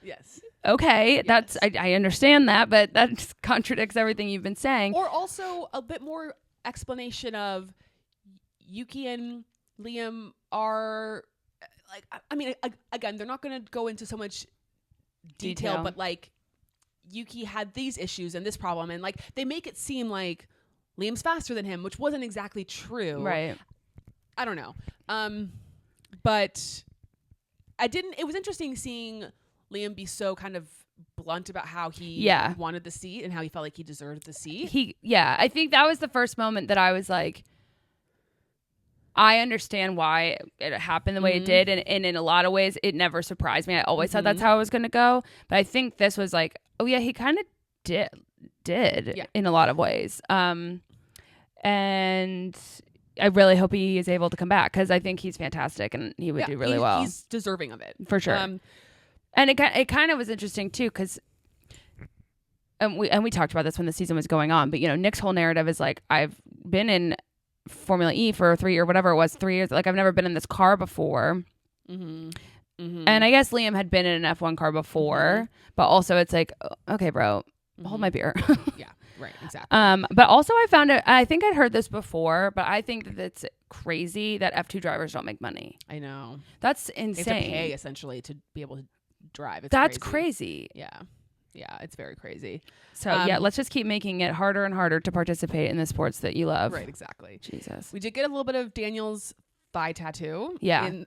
Speaker 1: yes.
Speaker 2: Okay, that's I understand that, but that just contradicts everything you've been saying.
Speaker 1: Or also a bit more explanation of Yuki and Liam are like, I mean, again, they're not going to go into so much detail, but like Yuki had these issues and this problem, and like they make it seem like Liam's faster than him, which wasn't exactly true.
Speaker 2: Right.
Speaker 1: I don't know. But It was interesting seeing Liam be so kind of blunt about how he wanted the seat and how he felt like he deserved the seat.
Speaker 2: I think that was the first moment that I was like, I understand why it happened the way it did. And in a lot of ways, it never surprised me. I always thought that's how it was going to go. But I think this was like, oh yeah, he kind of did in a lot of ways. And I really hope he is able to come back because I think he's fantastic and he would do really well.
Speaker 1: He's deserving of it.
Speaker 2: For sure. And it kind of was interesting too because we talked about this when the season was going on, but Nick's whole narrative is like, I've been in Formula E for 3 or whatever it was, 3 years. Like I've never been in this car before. And I guess Liam had been in an F1 car before, but also it's like, okay, bro, hold my beer.
Speaker 1: Yeah, right, exactly.
Speaker 2: But also I think I'd heard this before, but I think that it's crazy that F2 drivers don't make money.
Speaker 1: I know.
Speaker 2: That's insane.
Speaker 1: They have to pay essentially to be able to drive.
Speaker 2: That's crazy.
Speaker 1: Yeah, it's very crazy.
Speaker 2: So let's just keep making it harder and harder to participate in the sports that you love.
Speaker 1: Right, exactly.
Speaker 2: Jesus.
Speaker 1: We did get a little bit of Daniel's thigh tattoo in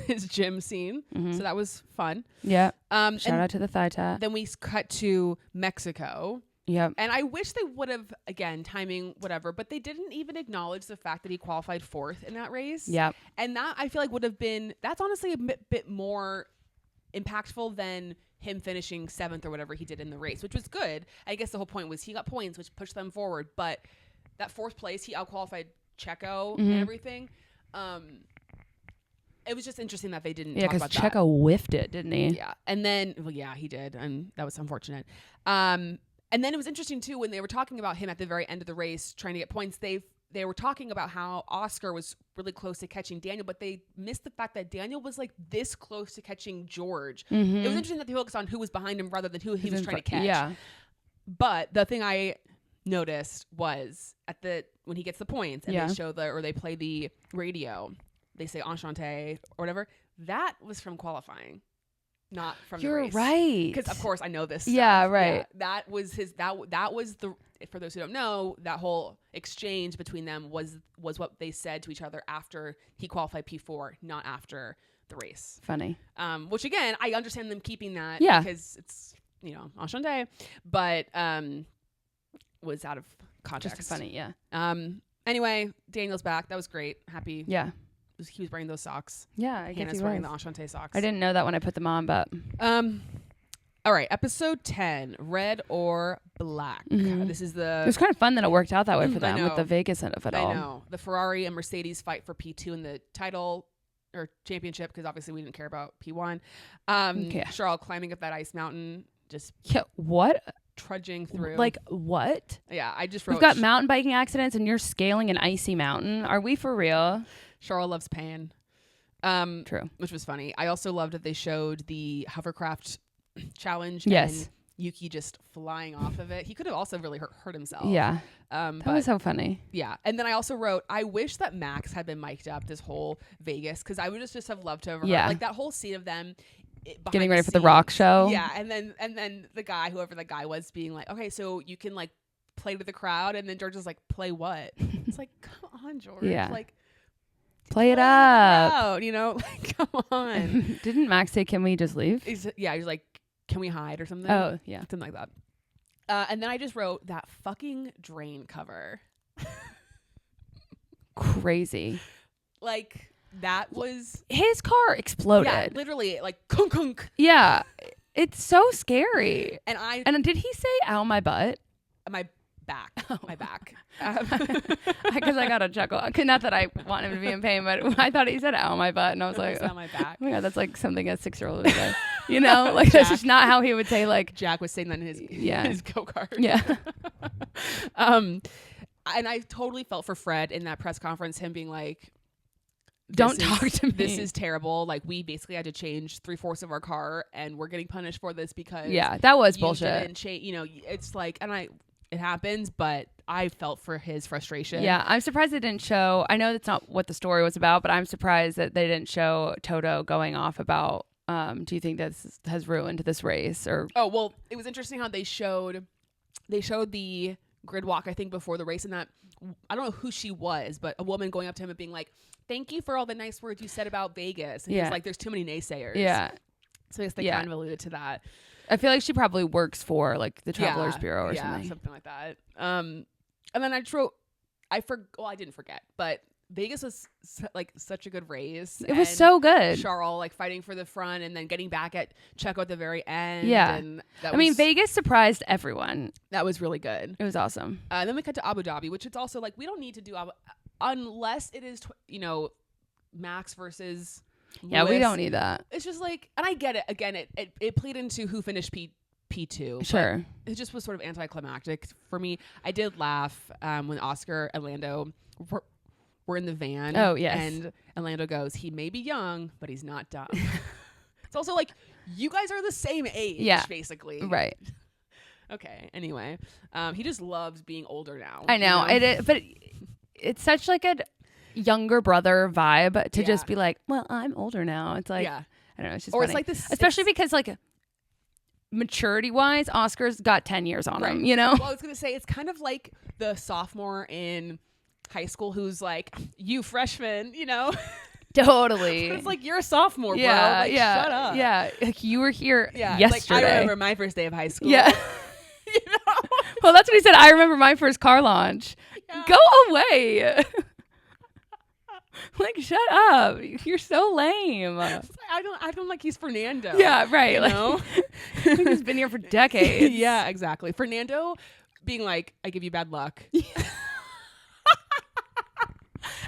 Speaker 1: his gym scene. So that was fun.
Speaker 2: Yeah. Shout out to the thigh tat.
Speaker 1: Then we cut to Mexico.
Speaker 2: Yep.
Speaker 1: And I wish they would have, again, timing, whatever, but they didn't even acknowledge the fact that he qualified 4th in that race.
Speaker 2: Yep.
Speaker 1: And that I feel like would have been, that's honestly a bit more impactful than him finishing 7th or whatever he did in the race, which was good. I guess the whole point was he got points, which pushed them forward. But that 4th place, he outqualified Checo and everything. It was just interesting that they didn't talk about that.
Speaker 2: Yeah, because Checo whiffed it, didn't he?
Speaker 1: Yeah. And then, he did. And that was unfortunate. And then it was interesting, too, when they were talking about him at the very end of the race, trying to get points, they were talking about how Oscar was really close to catching Daniel, but they missed the fact that Daniel was like this close to catching George. It was interesting that they focused on who was behind him rather than who he was trying to catch.
Speaker 2: Yeah.
Speaker 1: But the thing I noticed was when he gets the points and they show they play the radio, they say Enchanté or whatever. That was from qualifying. Not from the race.
Speaker 2: You're right.
Speaker 1: Because of course I know this stuff.
Speaker 2: Yeah, right.
Speaker 1: Yeah, that was that was for those who don't know, that whole exchange between them was what they said to each other after he qualified P4, not after the race.
Speaker 2: Funny.
Speaker 1: Which again, I understand them keeping that because it's, Enchanté, but was out of context.
Speaker 2: Just funny, yeah.
Speaker 1: Anyway, Daniel's back. That was great. Happy.
Speaker 2: Yeah.
Speaker 1: He was wearing those socks.
Speaker 2: Yeah, I guess
Speaker 1: Hannah's wearing the Enchanté socks.
Speaker 2: I didn't know that when I put them on, but
Speaker 1: all right, episode 10, Red or Black. This is
Speaker 2: it was kind of fun that it worked out that way for them with the Vegas end of it all.
Speaker 1: I know. The Ferrari and Mercedes fight for P2 in the title or championship because obviously we didn't care about P1. Charles climbing up that ice mountain, just
Speaker 2: what?
Speaker 1: Trudging through.
Speaker 2: Like what?
Speaker 1: Yeah, I just wrote.
Speaker 2: We've got mountain biking accidents and you're scaling an icy mountain. Are we for real?
Speaker 1: Charles loves pain.
Speaker 2: True.
Speaker 1: Which was funny. I also loved that they showed the hovercraft challenge.
Speaker 2: Yes.
Speaker 1: And Yuki just flying off of it. He could have also really hurt himself.
Speaker 2: Yeah. That was so funny.
Speaker 1: Yeah. And then I also wrote, I wish that Max had been mic'd up this whole Vegas because I would just have loved to have heard like that whole scene of them
Speaker 2: getting ready for the rock show.
Speaker 1: Yeah. And then the guy, whoever the guy was, being like, okay, so you can like play to the crowd. And then George is like, play what? It's like, come on, George.
Speaker 2: Yeah.
Speaker 1: Like,
Speaker 2: play it up.
Speaker 1: Out, like, come on.
Speaker 2: Didn't Max say, can we just leave?
Speaker 1: He's like, can we hide or something?
Speaker 2: Oh, yeah.
Speaker 1: Something like that. And then I just wrote that fucking drain cover.
Speaker 2: Crazy.
Speaker 1: Like, that was...
Speaker 2: His car exploded.
Speaker 1: Yeah, literally, like, kunk, kunk.
Speaker 2: Yeah. It's so scary.
Speaker 1: And
Speaker 2: did he say, ow, my butt?
Speaker 1: My back. My back.
Speaker 2: Because I got a chuckle. Not that I want him to be in pain, but I thought he said, ow, my butt. And I was like,
Speaker 1: oh my back.
Speaker 2: Oh my God, that's like something a 6-year-old would say. Like that's just not how he would say, like.
Speaker 1: Jack was saying that in his go-kart.
Speaker 2: Yeah.
Speaker 1: And I totally felt for Fred in that press conference, him being like,
Speaker 2: don't talk to me.
Speaker 1: This is terrible. Like, we basically had to change 3/4 of our car and we're getting punished for this because.
Speaker 2: Yeah, that was bullshit.
Speaker 1: It's like, it happens, but I felt for his frustration.
Speaker 2: Yeah, I'm surprised they didn't show. I know that's not what the story was about, but I'm surprised that they didn't show Toto going off about. Do you think this has ruined this race? Or
Speaker 1: oh well, it was interesting how they showed the grid walk, I think, before the race, and that I don't know who she was, but a woman going up to him and being like, "Thank you for all the nice words you said about Vegas." And he's like, "There's too many naysayers."
Speaker 2: Yeah.
Speaker 1: So I guess they kind of alluded to that.
Speaker 2: I feel like she probably works for like the Travelers Bureau or something
Speaker 1: like that. And then I didn't forget, but Vegas was such a good race.
Speaker 2: It was so good.
Speaker 1: Charles like fighting for the front and then getting back at Checo at the very end.
Speaker 2: Yeah.
Speaker 1: And
Speaker 2: Vegas surprised everyone.
Speaker 1: That was really good.
Speaker 2: It was awesome.
Speaker 1: Then we cut to Abu Dhabi, which it's also like we don't need to do unless it is Max versus Lewis.
Speaker 2: Yeah, we don't need that.
Speaker 1: It's just like, and I get it. Again, it played into who finished P2.
Speaker 2: Sure.
Speaker 1: It just was sort of anticlimactic for me. I did laugh when Oscar and Lando were in the van.
Speaker 2: Oh, yes.
Speaker 1: And Lando goes, "He may be young, but he's not dumb." It's also like, you guys are the same age, basically.
Speaker 2: Right.
Speaker 1: Okay. Anyway, he just loves being older now.
Speaker 2: I know. But it's such like a younger brother vibe to just be like, well, I'm older now. It's like, I don't know. It's just funny.
Speaker 1: It's like this,
Speaker 2: especially because like maturity wise, Oscar's got 10 years on him,
Speaker 1: Well, I was going to say, it's kind of like the sophomore in high school who's like, "You freshman,"
Speaker 2: Totally.
Speaker 1: It's like, you're a sophomore, bro. Like, shut up.
Speaker 2: Yeah. Like, you were here yesterday.
Speaker 1: Like, I remember my first day of high school.
Speaker 2: Yeah. Well, that's what he said. I remember my first car launch. Yeah. Go away. Like, shut up. You're so lame.
Speaker 1: I don't like he's Fernando.
Speaker 2: Yeah, right. He's been here for decades.
Speaker 1: Yeah, exactly. Fernando being like, "I give you bad luck."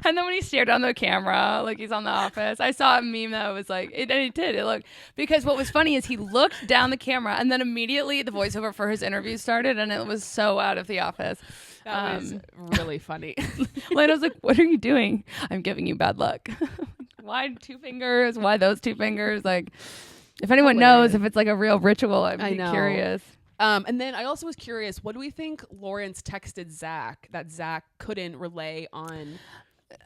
Speaker 2: And then when he stared down the camera, like he's on The Office, I saw a meme that was like, and it did. It looked, because what was funny is he looked down the camera and then immediately the voiceover for his interview started, and it was so out of The Office.
Speaker 1: That was really funny.
Speaker 2: Lando's like, "What are you doing?" "I'm giving you bad luck." Why 2 fingers? Why those 2 fingers? Like, if anyone knows if it's like a real ritual, I'd be curious.
Speaker 1: And then I also was curious, what do we think Lawrence texted Zach that Zach couldn't relay on?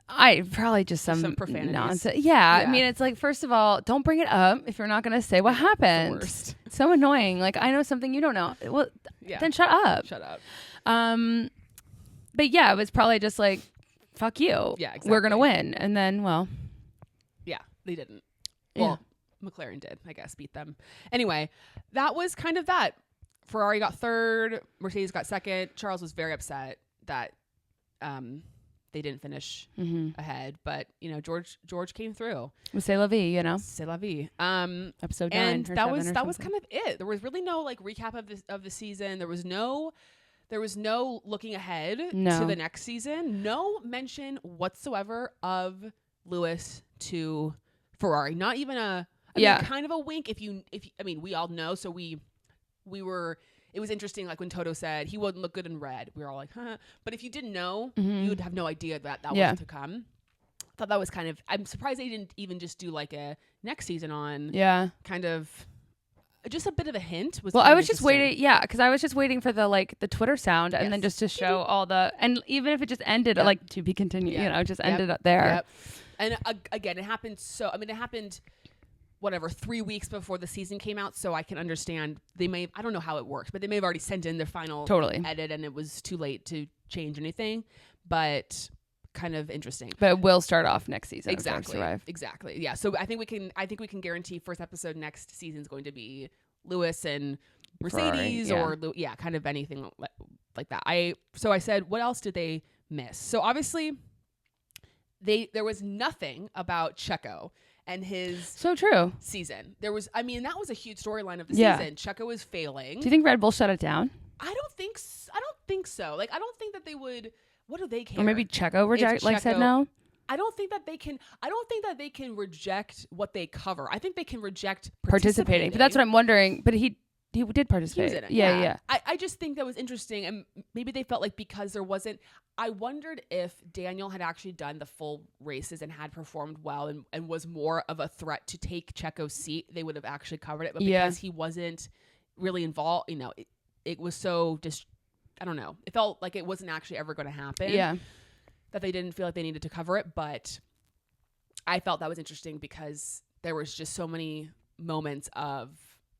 Speaker 2: I probably just some
Speaker 1: profanities.
Speaker 2: Nonsense. Yeah. I mean, it's like, first of all, don't bring it up if you're not going to say what happened.
Speaker 1: It's
Speaker 2: so annoying. Like, I know something you don't know. Well, then shut up.
Speaker 1: Shut up.
Speaker 2: But yeah, it was probably just like, fuck you.
Speaker 1: Yeah, exactly.
Speaker 2: We're going to win. And then, well.
Speaker 1: Yeah, they didn't. Well, McLaren did, I guess, beat them. Anyway, that was kind of that. Ferrari got third. Mercedes got second. Charles was very upset that they didn't finish ahead, but George came through.
Speaker 2: C'est la vie,
Speaker 1: C'est la vie.
Speaker 2: Episode 9,
Speaker 1: and that was kind of it. There was really no like recap of the season. There was no looking ahead to the next season. No mention whatsoever of Lewis to Ferrari. Not even kind of a wink. If we all know. So we were. It was interesting, like when Toto said he wouldn't look good in red. We were all like, huh. But if you didn't know, you would have no idea that was to come. I thought that was kind of. I'm surprised they didn't even just do like a next season on.
Speaker 2: Yeah.
Speaker 1: Kind of. Just a bit of a hint.
Speaker 2: I was just waiting. Yeah, because I was just waiting for the Twitter sound, and then just to show all the, and even if it just ended like to be continued, just ended up there.
Speaker 1: Yep. And again, it happened. It happened. Whatever, 3 weeks before the season came out, so I can understand I don't know how it works, but they may have already sent in their final edit and it was too late to change anything, but kind of interesting.
Speaker 2: But it will start off next season.
Speaker 1: Exactly. Yeah. So I think we can guarantee first episode next season is going to be Lewis and Mercedes Ferrari, or kind of anything like that. So I said, what else did they miss? So obviously there was nothing about Checo and his season. There was, that was a huge storyline of the season. Checo was failing.
Speaker 2: Do you think Red Bull shut it down?
Speaker 1: I don't think so. Like, I don't think that they would. What do they care?
Speaker 2: Or maybe Checo said no.
Speaker 1: I don't think that they can reject what they cover. I think they can reject
Speaker 2: participating. But that's what I'm wondering. But he did participate.
Speaker 1: He was in it.
Speaker 2: Yeah.
Speaker 1: I just think that was interesting, and maybe they felt like because there wasn't. I wondered if Daniel had actually done the full races and had performed well and was more of a threat to take Checo's seat, they would have actually covered it. But because he wasn't really involved, it was so I don't know. It felt like it wasn't actually ever going to happen.
Speaker 2: Yeah.
Speaker 1: That they didn't feel like they needed to cover it, but I felt that was interesting because there was just so many moments of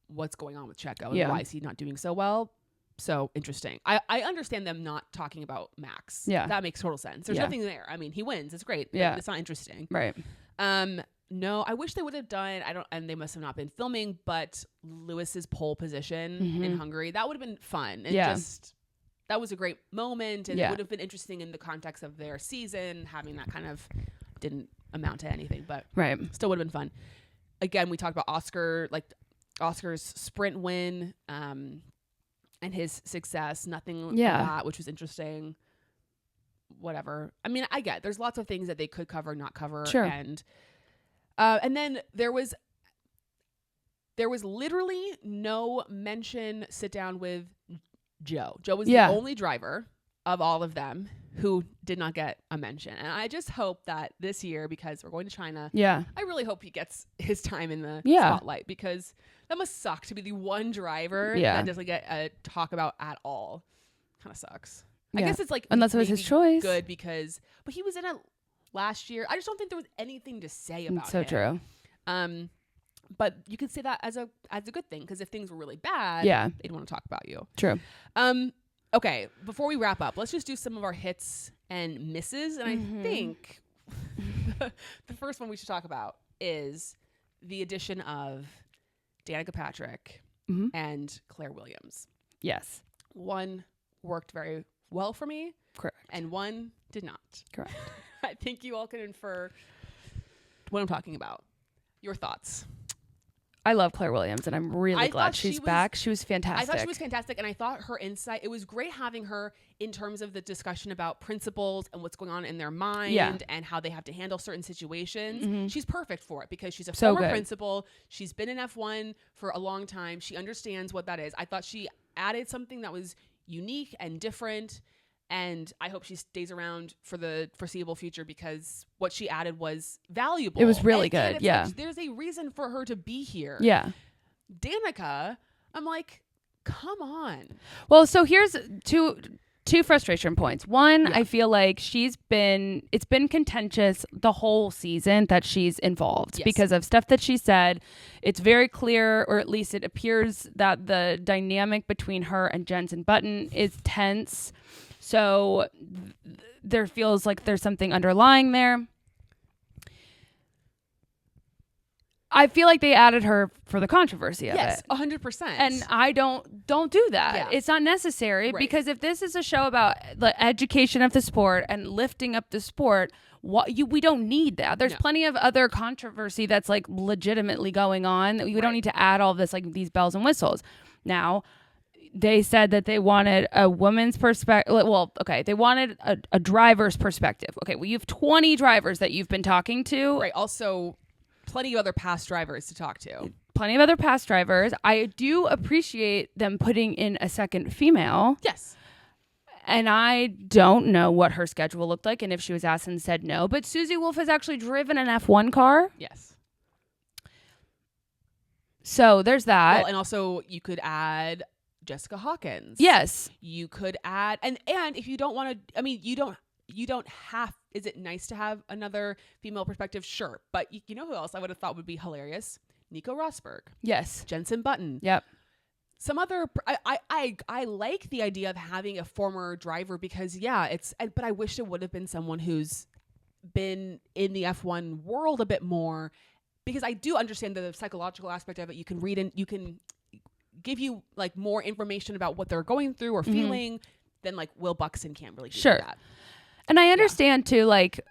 Speaker 1: what's going on with Checo and why is he not doing so well. so interesting. I understand them not talking about Max.
Speaker 2: Yeah.
Speaker 1: That makes total sense. There's nothing there. I mean, he wins. It's great.
Speaker 2: Yeah.
Speaker 1: But it's not interesting.
Speaker 2: Right.
Speaker 1: No, I wish they would have done, and they must have not been filming, but Lewis's pole position in Hungary, that would have been fun. And that was a great moment, and it would have been interesting in the context of their season. Having that kind of didn't amount to anything, but still would have been fun. Again, we talked about Oscar's sprint win, and his success, nothing like that, which was interesting. Whatever. I mean, I get there's lots of things that they could cover, not cover.
Speaker 2: Sure.
Speaker 1: And then there was literally no mention sit down with Joe. Joe was the only driver of all of them who did not get a mention. And I just hope that this year, because we're going to China, I really hope he gets his time in the spotlight, because that must suck to be the one driver that doesn't get a talk about at all. Kind of sucks. I guess it's like,
Speaker 2: unless it was his choice.
Speaker 1: Good but he was in it last year. I just don't think there was anything to say about it.
Speaker 2: So true.
Speaker 1: But you could say that as a good thing, because if things were really bad, they'd want to talk about you.
Speaker 2: True.
Speaker 1: Okay, before we wrap up, let's just do some of our hits and misses. And I think the first one we should talk about is the addition of Danica Patrick and Claire Williams.
Speaker 2: Yes.
Speaker 1: One worked very well for me.
Speaker 2: Correct.
Speaker 1: And one did not.
Speaker 2: Correct.
Speaker 1: I think you all can infer what I'm talking about. Your thoughts?
Speaker 2: I love Claire Williams, and I'm really glad she's back. She was fantastic.
Speaker 1: I thought she was fantastic, and I thought her insight, it was great having her in terms of the discussion about principles and what's going on in their mind and how they have to handle certain situations. She's perfect for it, because she's a former principal. She's been in F1 for a long time. She understands what that is. I thought she added something that was unique and different, and I hope she stays around for the foreseeable future, because what she added was valuable.
Speaker 2: It was really good.
Speaker 1: Like, there's a reason for her to be here.
Speaker 2: Yeah.
Speaker 1: Danica, I'm like, come on.
Speaker 2: Well, so here's two frustration points. One, I feel like it's been contentious the whole season that she's involved because of stuff that she said. It's very clear, or at least it appears, that the dynamic between her and Jensen Button is tense. So there feels like there's something underlying there. I feel like they added her for the controversy of it.
Speaker 1: Yes, 100%.
Speaker 2: And I don't do that. Yeah. It's not necessary, because if this is a show about the education of the sport and lifting up the sport, we don't need that. There's plenty of other controversy that's like legitimately going on. We don't need to add all this, like these bells and whistles. Now, they said that they wanted a woman's perspective. Well, okay, they wanted a driver's perspective. Okay, well, you have 20 drivers that you've been talking to.
Speaker 1: Right. Also, plenty of other past drivers to talk to.
Speaker 2: Plenty of other past drivers. I do appreciate them putting in a second female.
Speaker 1: Yes.
Speaker 2: And I don't know what her schedule looked like and if she was asked and said no. But Susie Wolf has actually driven an F1 car.
Speaker 1: Yes.
Speaker 2: So there's that.
Speaker 1: Well, and also you could add Jessica Hawkins.
Speaker 2: Yes.
Speaker 1: You could add, and if you don't want to, I mean, you don't have, is it nice to have another female perspective? Sure. But you know who else I would have thought would be hilarious? Nico Rosberg.
Speaker 2: Yes.
Speaker 1: Jensen Button.
Speaker 2: Yep.
Speaker 1: Some other, I like the idea of having a former driver, because but I wish it would have been someone who's been in the F1 world a bit more, because I do understand the psychological aspect of it. You can read and you can give you like more information about what they're going through or feeling than like Will Buxton can't really do that.
Speaker 2: And I understand too, like,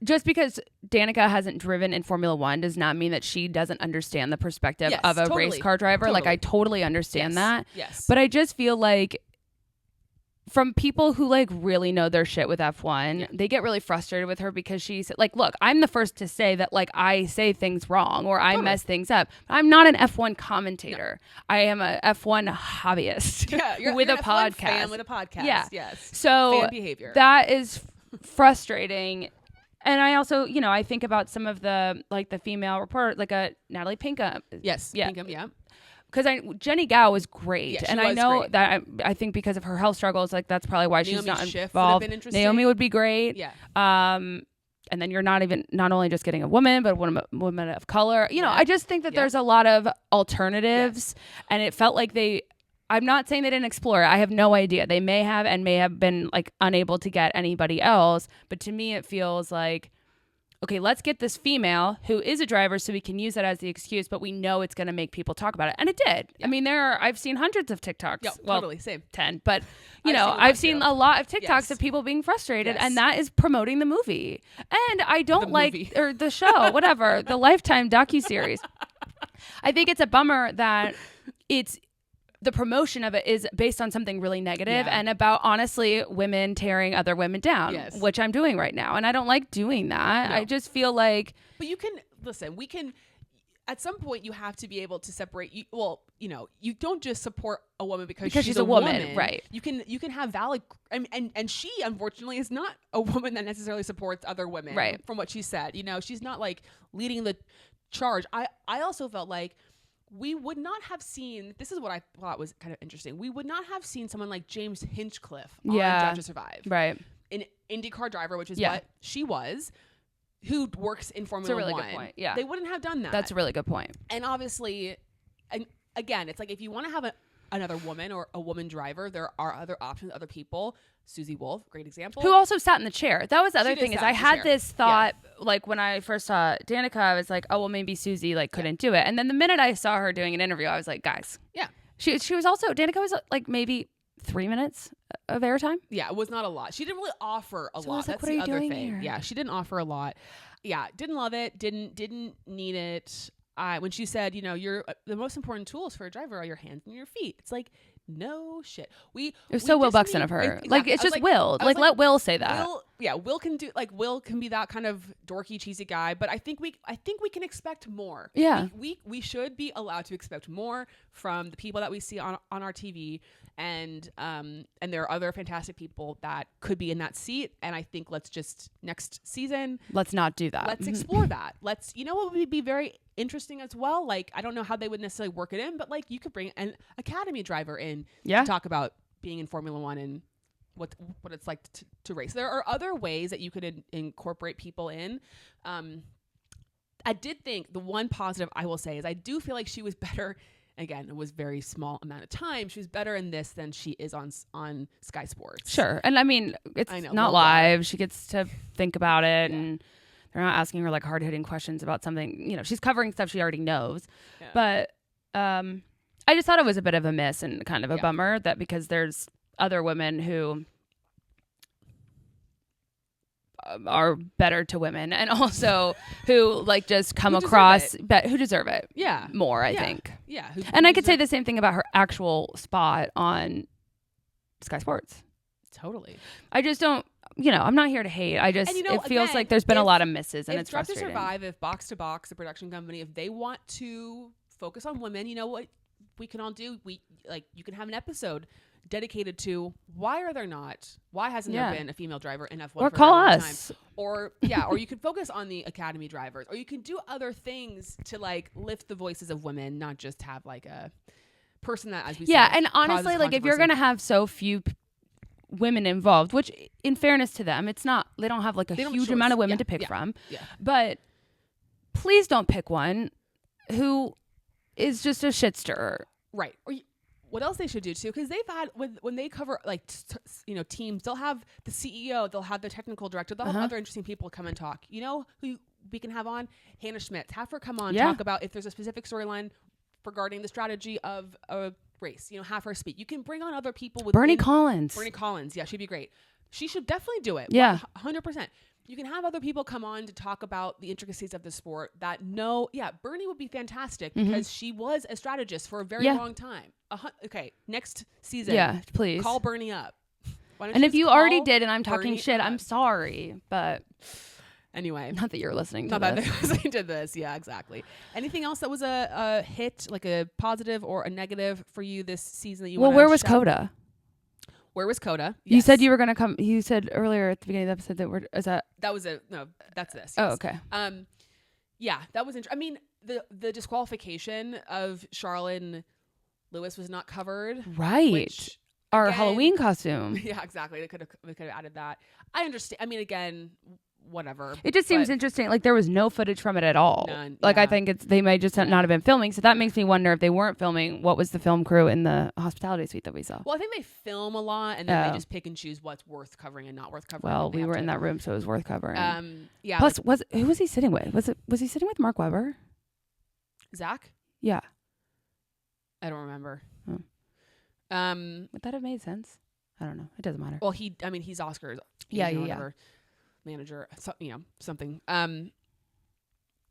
Speaker 2: just because Danica hasn't driven in Formula One does not mean that she doesn't understand the perspective of a race car driver. Like, I totally understand that.
Speaker 1: Yes.
Speaker 2: But I just feel like from people who like really know their shit with F1, they get really frustrated with her because she's like, look, I'm the first to say that like I say things wrong or I mess things up. I'm not an F1 commentator. No. I am a F1 hobbyist with a podcast.
Speaker 1: Fan with a podcast.
Speaker 2: Yeah.
Speaker 1: Yes.
Speaker 2: So
Speaker 1: fan behavior.
Speaker 2: That is frustrating. And I also, I think about some of the like the female reporter, like a Natalie Pinkham.
Speaker 1: Yes. Yeah. Pinkham. Yeah.
Speaker 2: Because Jenny Gao was great,
Speaker 1: yeah,
Speaker 2: and I know that I think because of her health struggles, like that's probably why she's not involved. Naomi would be great.
Speaker 1: Yeah.
Speaker 2: And then you're not only just getting a woman, but a woman of color. I just think that there's a lot of alternatives, and it felt like they I'm not saying they didn't explore it. I have no idea. They may have and may have been like unable to get anybody else. But to me, it feels like, okay, let's get this female who is a driver so we can use that as the excuse, but we know it's going to make people talk about it. And it did. Yeah. I mean, I've seen hundreds of TikToks.
Speaker 1: Yeah, well, totally, same.
Speaker 2: 10. But, I've seen a lot of TikToks of people being frustrated, and that is promoting the movie. And I don't or the show, whatever, the Lifetime docuseries. I think it's a bummer that the promotion of it is based on something really negative and about, honestly, women tearing other women down, which I'm doing right now. And I don't like doing that. No. I just feel like...
Speaker 1: But you can... Listen, we can... At some point, you have to be able to separate... you don't just support a woman because she's a woman.
Speaker 2: Right.
Speaker 1: You can have valid... And she, unfortunately, is not a woman that necessarily supports other women.
Speaker 2: Right.
Speaker 1: From what she said. She's not, like, leading the charge. I also felt like we would not have seen, this is what I thought was kind of interesting. We would not have seen someone like James Hinchcliffe on Drive to Survive.
Speaker 2: Right.
Speaker 1: An IndyCar driver, which is what she was, who works in Formula One. That's a really good point. Yeah. They wouldn't have done that.
Speaker 2: That's a really good point.
Speaker 1: And obviously, and again, it's like if you want to have another woman or a woman driver, there are other options, other people. Susie Wolf, great example.
Speaker 2: Who also sat in the chair. That was the other thing is I had this thought, like when I first saw Danica, I was like, oh, well, maybe Susie couldn't do it. And then the minute I saw her doing an interview, I was like, guys.
Speaker 1: Yeah.
Speaker 2: She was also, Danica was like maybe 3 minutes of airtime.
Speaker 1: Yeah, it was not a lot. She didn't really offer a lot.
Speaker 2: Like,
Speaker 1: that's the other thing. Here? Yeah, she didn't offer a lot. Yeah, didn't love it. Didn't need it. When she said, you're the most important tools for a driver are your hands and your feet. It's like, no shit. It
Speaker 2: was so Will Buxton of her. Exactly. Like it's just Will. Like let Will say that.
Speaker 1: Will can be that kind of dorky, cheesy guy. But I think we can expect more.
Speaker 2: Yeah.
Speaker 1: We should be allowed to expect more from the people that we see on our TV. And there are other fantastic people that could be in that seat. And I think next season,
Speaker 2: let's not do that.
Speaker 1: Let's explore that. What would be very interesting as well. Like, I don't know how they would necessarily work it in, but like you could bring an academy driver in to talk about being in Formula One and what it's like to race. There are other ways that you could incorporate people in. I did think the one positive I will say is I do feel like she was better. Again, it was very small amount of time. She was better in this than she is on Sky Sports.
Speaker 2: Sure. And I mean, it's not live. She gets to think about it and they're not asking her like hard-hitting questions about something. She's covering stuff she already knows. Yeah. But I just thought it was a bit of a miss and kind of a bummer that because there's other women who are better to women and also who like just come across who deserve it more I think and I could say the same thing about her actual spot on Sky Sports.
Speaker 1: Totally.
Speaker 2: I just don't I'm not here to hate. I just it feels like there's been a lot of misses and it's frustrating.
Speaker 1: Drive to Survive, if Box to Box, the production company, if they want to focus on women, you know what we can all do? You can have an episode dedicated to why hasn't there been a female driver in F1
Speaker 2: or for call us
Speaker 1: time? Or you can focus on the academy drivers, or you can do other things to like lift the voices of women, not just have like a person that, as we said,
Speaker 2: and honestly, like if you're gonna have so few women involved, which in fairness to them, it's not, they don't have like a huge amount of women to pick from, but please don't pick one who is just a shit stirrer.
Speaker 1: Right. Or what else they should do too, because they've had when they cover like teams, they'll have the CEO, they'll have the technical director, they'll have other interesting people come and talk. Who we can have on? Hannah Schmitz. Have her come on, talk about if there's a specific storyline regarding the strategy of a race. Have her speak. You can bring on other people with
Speaker 2: Bernie Collins.
Speaker 1: Yeah, she'd be great. She should definitely do it.
Speaker 2: Yeah,
Speaker 1: 100%. You can have other people come on to talk about the intricacies of the sport Bernie would be fantastic because she was a strategist for a very long time. Okay, next season.
Speaker 2: Yeah, please.
Speaker 1: Call Bernie up.
Speaker 2: And if you already did and I'm talking shit, I'm sorry. But
Speaker 1: anyway.
Speaker 2: Not that you're listening to this.
Speaker 1: Not that you're listening to this. Yeah, exactly. Anything else that was a hit, like a positive or a negative for you this season that you want to
Speaker 2: where was Coda?
Speaker 1: Where was Coda?
Speaker 2: Yes. You said you were going to come. You said earlier at the beginning of the episode
Speaker 1: that's this. Yes.
Speaker 2: Oh, okay.
Speaker 1: Yeah, that was interesting. I mean, the disqualification of Charlotte and Lewis was not covered.
Speaker 2: Right.
Speaker 1: Which,
Speaker 2: our Halloween costume.
Speaker 1: Yeah, exactly. They could have added that. I understand. I mean, again, whatever.
Speaker 2: It just seems interesting. Like there was no footage from it at all.
Speaker 1: None.
Speaker 2: Like I think they may just not have been filming. So that makes me wonder if they weren't filming, what was the film crew in the hospitality suite that we saw?
Speaker 1: Well, I think they film a lot and then they just pick and choose what's worth covering and not worth covering.
Speaker 2: Well, we were in that room, so it was worth covering.
Speaker 1: Yeah.
Speaker 2: Plus, who was he sitting with? Was he sitting with Mark Webber?
Speaker 1: Zach?
Speaker 2: Yeah.
Speaker 1: I don't remember.
Speaker 2: Oh. Would that have made sense? I don't know. It doesn't matter.
Speaker 1: Well, he's Oscars.
Speaker 2: Yeah.
Speaker 1: Manager, something.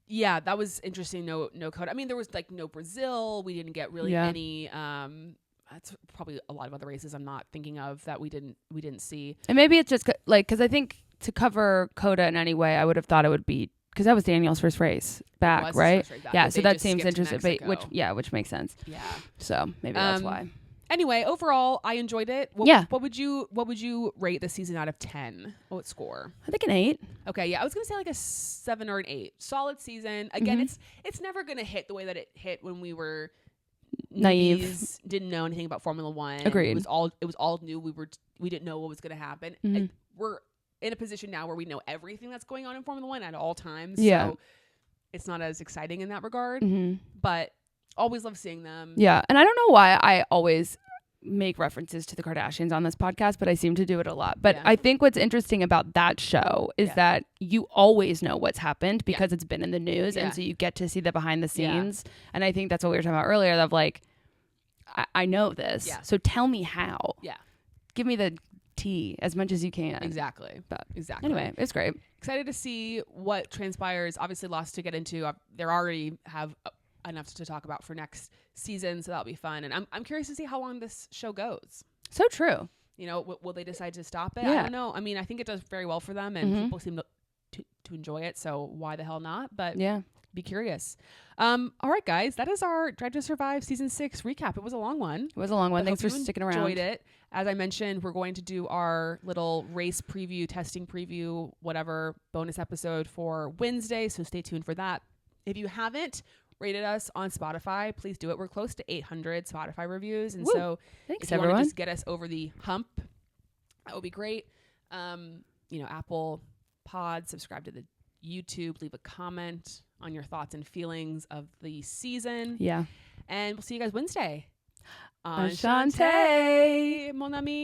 Speaker 1: Yeah, that was interesting. No code. I mean, there was like no Brazil. We didn't get really any. That's probably a lot of other races I'm not thinking of that we didn't see.
Speaker 2: And maybe it's just like because I think to cover Coda in any way, I would have thought it would be because that was Daniel's first race back, right? Yeah, so that seems interesting. But, which makes sense.
Speaker 1: Yeah.
Speaker 2: So maybe that's why.
Speaker 1: Anyway, overall, I enjoyed it. What would you rate the season out of 10? What score?
Speaker 2: I think an 8.
Speaker 1: Okay, yeah, I was gonna say like a 7 or an 8. Solid season. Again, it's never gonna hit the way that it hit when we were
Speaker 2: naive,
Speaker 1: didn't know anything about Formula One.
Speaker 2: Agreed.
Speaker 1: It was all new. We didn't know what was gonna happen. And we're in a position now where we know everything that's going on in Formula One at all times.
Speaker 2: Yeah.
Speaker 1: So it's not as exciting in that regard. But always love seeing them.
Speaker 2: Yeah. And I don't know why I always make references to the Kardashians on this podcast, but I seem to do it a lot. But I think what's interesting about that show is that you always know what's happened because it's been in the news. And so you get to see the behind the scenes. And I think that's what we were talking about earlier of like, I know this. Yeah. So tell me how. Yeah. Give me the tea as much as you can.
Speaker 1: Exactly.
Speaker 2: But anyway, it's great.
Speaker 1: Excited to see what transpires. Obviously lots to get into. They already have enough to talk about for next season, so that'll be fun. And I'm curious to see how long this show goes.
Speaker 2: So true.
Speaker 1: You know, will they decide to stop it?
Speaker 2: Yeah.
Speaker 1: I don't know. I mean, I think it does very well for them, and people seem to enjoy it. So why the hell not? But be curious. All right, guys, that is our Drive to Survive season 6 recap. It was a long one.
Speaker 2: Thanks for sticking around.
Speaker 1: Enjoyed it. As I mentioned, we're going to do our little race preview, testing preview, whatever bonus episode for Wednesday. So stay tuned for that. If you haven't rated us on Spotify, please do it. We're close to 800 Spotify reviews. And so
Speaker 2: thanks,
Speaker 1: if you want to just get us over the hump, that would be great. Apple Pod, subscribe to the YouTube, leave a comment on your thoughts and feelings of the season.
Speaker 2: Yeah.
Speaker 1: And we'll see you guys Wednesday.
Speaker 2: Enchante,
Speaker 1: mon ami.